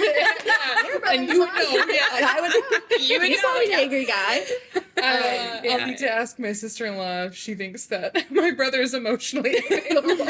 your brother's And you not. know, yeah. And I would know. You would He's know, not an yeah. angry guy. I'll yeah. need to ask my sister-in-law if she thinks that my brother is emotionally available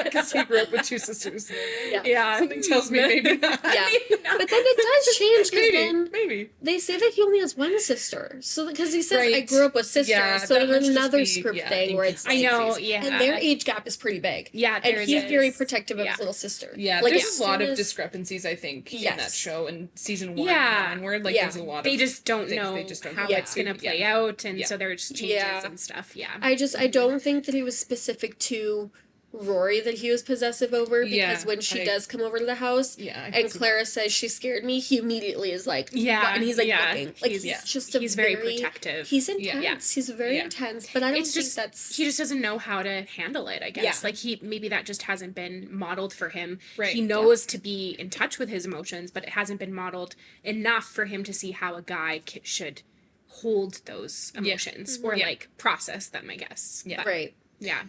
because he grew up with 2 sisters. Yeah. Yeah. Something tells me maybe not. Yeah. But then it does change, because Maybe, then maybe. they say that he only has one sister. So, because he says, I Right. grew up with sisters. Yeah, so that there's must just another be, script yeah, thing where it's I like, know. Yeah. and their age gap is pretty big. Yeah. And there he's it very is. protective of Yeah. his little sister. Yeah, Like, there's as a lot soon of as- discrepancies, I think, in Yes. that show in season 1 Yeah. and where, like, Yeah. there's a lot They of just don't things know they just don't how know. it's gonna play Yeah. out, and Yeah. so there's changes Yeah. and stuff. Yeah. I don't think that he was specific to Rory that he was possessive over, because Yeah, when she I- does come over to the house Yeah, I can and see Clara says she scared me, he immediately is like, Yeah, what? And he's like yeah. looking. Like, He's- he's yeah. just a He's very protective. He's Yeah. intense. He's very Yeah. intense, but I don't It's think just that's... he just doesn't know how to handle it, I guess. Yeah. Like maybe that just hasn't been modeled for him. Right. He knows to be in touch with his emotions, but it hasn't been modeled enough for him to see how a guy should hold those emotions or Yeah. like process them, I guess. Yeah. But, Right. yeah.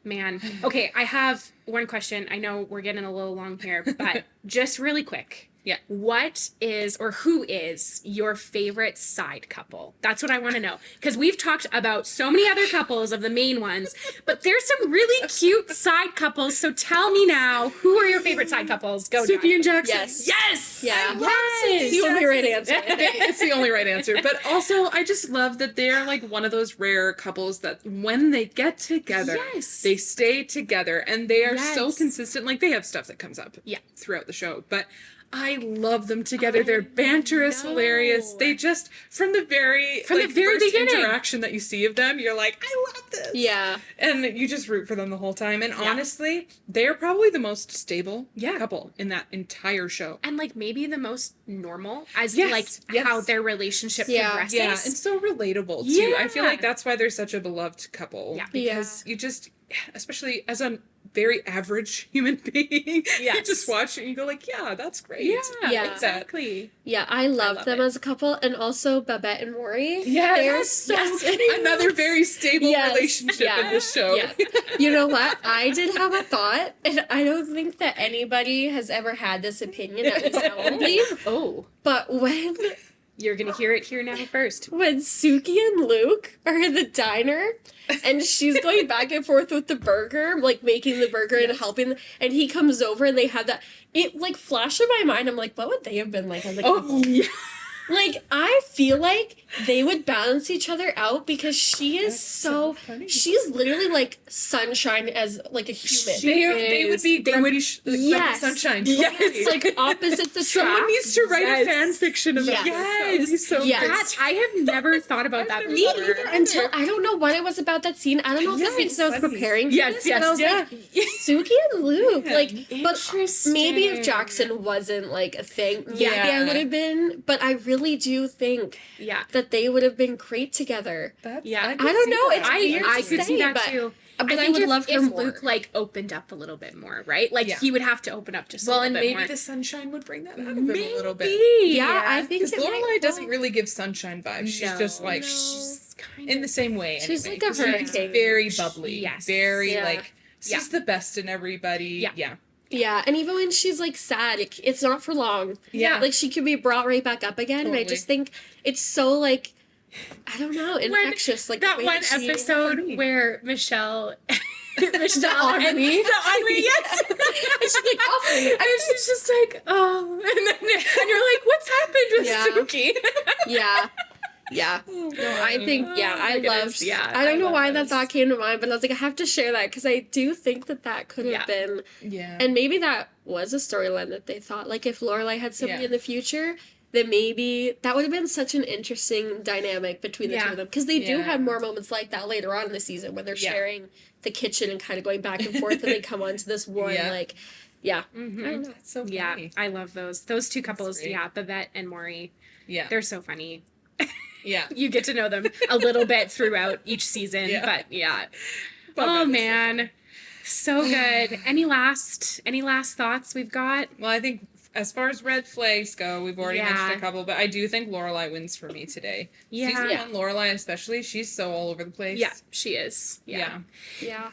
Man. Okay, I have one question. I know we're getting a little long here, but just really quick. Yeah. What is or who is your favorite side couple? That's what I want to know. Because we've talked about so many other couples of the main ones, but there's some really cute side couples. So tell me now, who are your favorite side couples? Go, Sookie and Jackson. Yes. Yes. Yeah. Yes. The only right answer. It's the only right answer. But also, I just love that they're like one of those rare couples that when they get together, Yes. they stay together, and they are so Yes. consistent. Like, they have stuff that comes up Yeah. throughout the show, but I love them together. Their banter is know. hilarious. They just, from the very very first beginning. interaction that you see of them, you're like, I love this. Yeah. And you just root for them the whole time. And honestly, they're probably the most stable couple in that entire show. And like maybe the most normal as Yes, like yes. how their relationship Yeah. progresses. Yeah, and so relatable too. I feel Yeah. like that's why they're such a beloved couple. Yeah. Because you just, especially as a very average human being, you Yes. just watch it and you go like, yeah, that's great. Yeah, Yeah. exactly. Yeah, I love love them it. as a couple, and also Babette and Rory. Yes, They're so cute. Another very stable Yes, relationship yeah, in this show. yeah. You know what? I did have a thought, and I don't think that anybody has ever had this opinion, at least outwardly. Oh. But when You're gonna hear it here now first. When Sookie and Luke are in the diner and she's going back and forth with the burger, like making the burger and helping, and he comes over and they have that, it like flashed in my mind. I'm like, what would they have been like as a couple? yeah. Like, I feel like they would balance each other out because she is That's so funny. she's literally like sunshine as like a human. They would be grumpy, Yes. sunshine. Yes. It's like opposites attract. Someone needs to write Yes. a fan fiction about Yes. That would be so Yes. good. That, I have never thought about that I've Me before. either, until I don't know what it was about that scene. I don't know if it's because I was funny. preparing for Yes, this, yes, but I was yeah. like, Sookie and Luke, Yeah. like, but Interesting. maybe if Jackson wasn't like a thing, maybe Yeah. I would have been. But I really do think Yeah. that they would have been great together. That's, Yeah. could I don't see know, that. it's I weird to could say, see that but- too. But I think would if, love her if more. Luke like opened up a little bit more, right? Like Yeah. he would have to open up just a Well, little and bit maybe more. the sunshine would bring that out of him Maybe. a little bit. Yeah, I think Because it might. Lorelai doesn't really give sunshine vibes. She's No, just like no. She's kind in the same way. She's anyway, like a 'cause she's hurricane. very bubbly. Yes. Very Yeah. like sees the best in everybody. Yeah. Yeah, and even when she's like sad, it's not for long. Yeah. Like she can be brought right back up again, and I Totally. just think it's so like, I don't know, infectious. Like that the way one she- episode where Michelle The ennui. the ennui, yes. And she's like, oh, And she's just like, oh, and you're like, what's happened with Yeah. Sookie? yeah. Yeah. No, I think, yeah, Oh I my goodness, loved, yeah, I don't know love why that this. thought came to mind, but I was like, I have to share that because I do think that could have Yeah. been, Yeah. and maybe that was a storyline that they thought, like if Lorelai had somebody Yeah. in the future, then maybe that would have been such an interesting dynamic between the Yeah. two of them because they do Yeah. have more moments like that later on in the season when they're Yeah. sharing the kitchen and kind of going back and forth and they come onto this one, Yeah. like, yeah. Mhm. I don't know. That's so funny. Yeah, I love those. Those two couples, great. yeah, Bavette and Maury, Yeah. they're so funny. Yeah. You get to know them a little bit throughout each season, Yeah. but yeah. Bavette Oh is so man. So good. Any last thoughts we've got? Well, I think as far as red flags go, we've already Yeah. mentioned a couple, but I do think Lorelai wins for me today. Yeah. Season Yeah. one, Lorelai especially, she's so all over the place. Yeah, she is. Yeah. Yeah.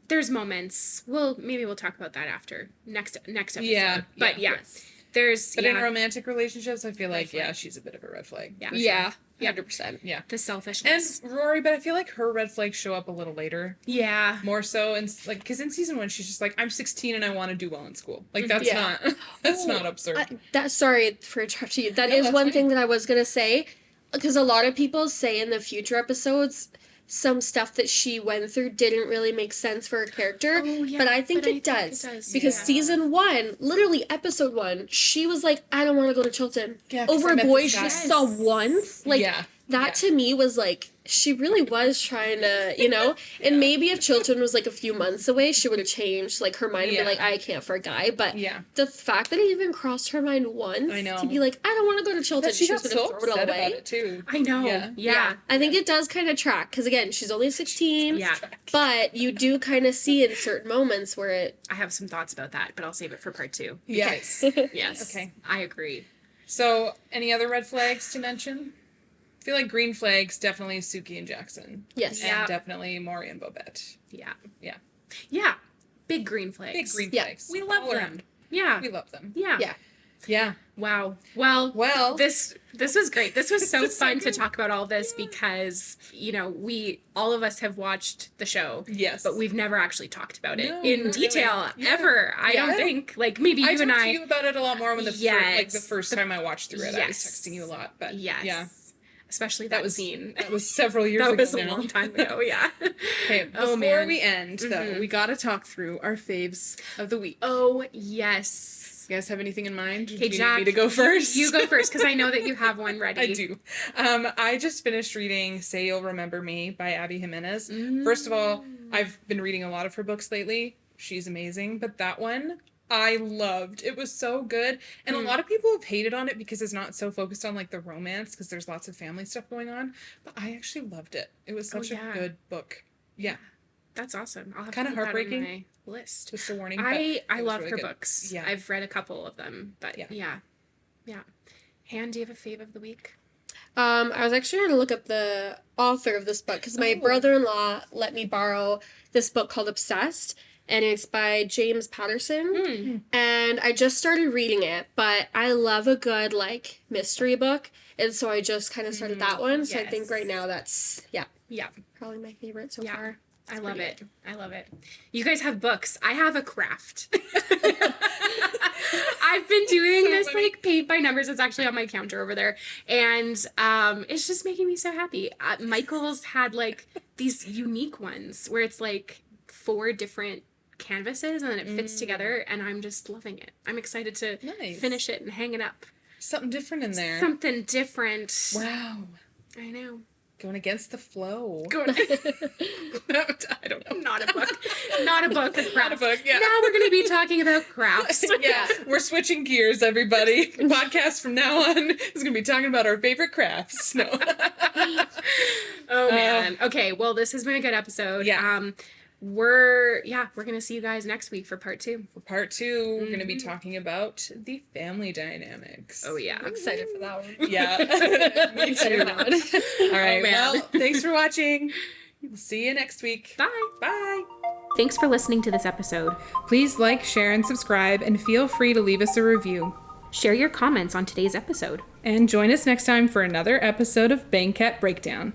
There's moments. Maybe we'll talk about that after next episode. Yeah, But yeah. yeah. There's But in romantic relationships, I feel like, flag. yeah, she's a bit of a red flag. Yeah. for sure. Yeah. Yeah. 100%. Yeah. the And selfishness. Rory, but I feel like her red flags show up a little later. Yeah. More so, and like, because in season one, she's just like, I'm 16 and I want to do well in school. Like, that's Yeah. not, that's not absurd. Sorry for interrupting you. That No, is that's one fine. thing that I was gonna say, because a lot of people say in the future episodes, some stuff that she went through didn't really make sense for her character. Oh, yeah, but I think but I it think it does does, because yeah. season one, literally episode one, she was like, I don't want to go to Chilton Yeah, 'cause over I a met boy this she guy. saw once. Like Yeah. that Yeah. to me was like. She really was trying to, and maybe if Chilton was like a few months away, she would have changed like her mind and Yeah. been like, I can't for a guy. But Yeah. the fact that it even crossed her mind once I know. to be like, I don't want to go to Chilton, But she got was so gonna throw it upset away. about it, too. I know. Yeah. Yeah. I think it does kind of track because again, she's only 16. Yeah. But you do kind of see in certain moments where it. I have some thoughts about that, but I'll save it for part 2. Yes. Yes. Okay. I agree. So, any other red flags to mention? I feel like green flags, definitely Sookie and Jackson. Yes. And Yeah. definitely Maury and Bobette. Yeah. Yeah. Yeah. Big green flags. Big green Yeah. flags. We love all them. around. Yeah. We love them. Yeah. Yeah. Yeah. Wow. Well, Well, this was great. This was so This is so fun to good. talk about all this because, we all of us have watched the show. yes. But we've never actually talked about it No, in not detail really. Yeah. ever. I Yeah. don't think. Like maybe you I and talked I. to you about it a lot more when the Yes. first time I watched through it. I was Yes. texting you a lot, but Yes. yeah, Especially that that was scene. that was several years That ago was a now. long time ago. Yeah. Okay, before Oh, man. we end though, Mhm. we gotta talk through our faves of the week. Oh yes. You guys have anything in mind? Okay, Do you need Jack. me to go first? You go first because I know that you have one ready. I do. I just finished reading Say You'll Remember Me by Abby Jimenez. First of all, I've been reading a lot of her books lately. She's amazing, but that one I loved. It was so good. And a lot of people have hated on it because it's not so focused on like the romance because there's lots of family stuff going on, but I actually loved it. It was such yeah. a good book. Yeah, That's awesome. I'll have Kinda to put that heartbreaking. on my list. just a warning. but I it was love really her good. books. Yeah. I've read a couple of them, but Yeah. yeah. Han, do you have a fave of the week? I was actually trying to look up the author of this book because my Oh. brother-in-law let me borrow this book called Obsessed. and it's by James Patterson. And I just started reading it, but I love a good, like, mystery book, and so I just kind of started that one. So I think right now that's, Yeah. probably my favorite so far. I love it. I love it. You guys have books. I have a craft. I've been doing this like paint by numbers. It's actually on my counter over there. And it's just making me so happy. Michael's had like these unique ones where it's like 4 different canvases and then it fits together, and I'm just loving it. I'm excited to finish it and hang it up. Something different in there. Something different. Wow. I know. Going against the flow. I don't know. Not a book. Not a book. Not a book, yeah. Now we're going to be talking about crafts. Yeah, we're switching gears, everybody. Podcast from now on is going to be talking about our favorite crafts. No. Oh, man. Okay, well, this has been a good episode. Yeah. We're going to see you guys next week for part 2. For part 2, we're going to be talking about the family dynamics. Oh, yeah. I'm excited for that one. Yeah. Me too. All right. Well, thanks for watching. See you next week. Bye. Bye. Thanks for listening to this episode. Please like, share, and subscribe, and feel free to leave us a review. Share your comments on today's episode. And join us next time for another episode of Banquet Breakdown.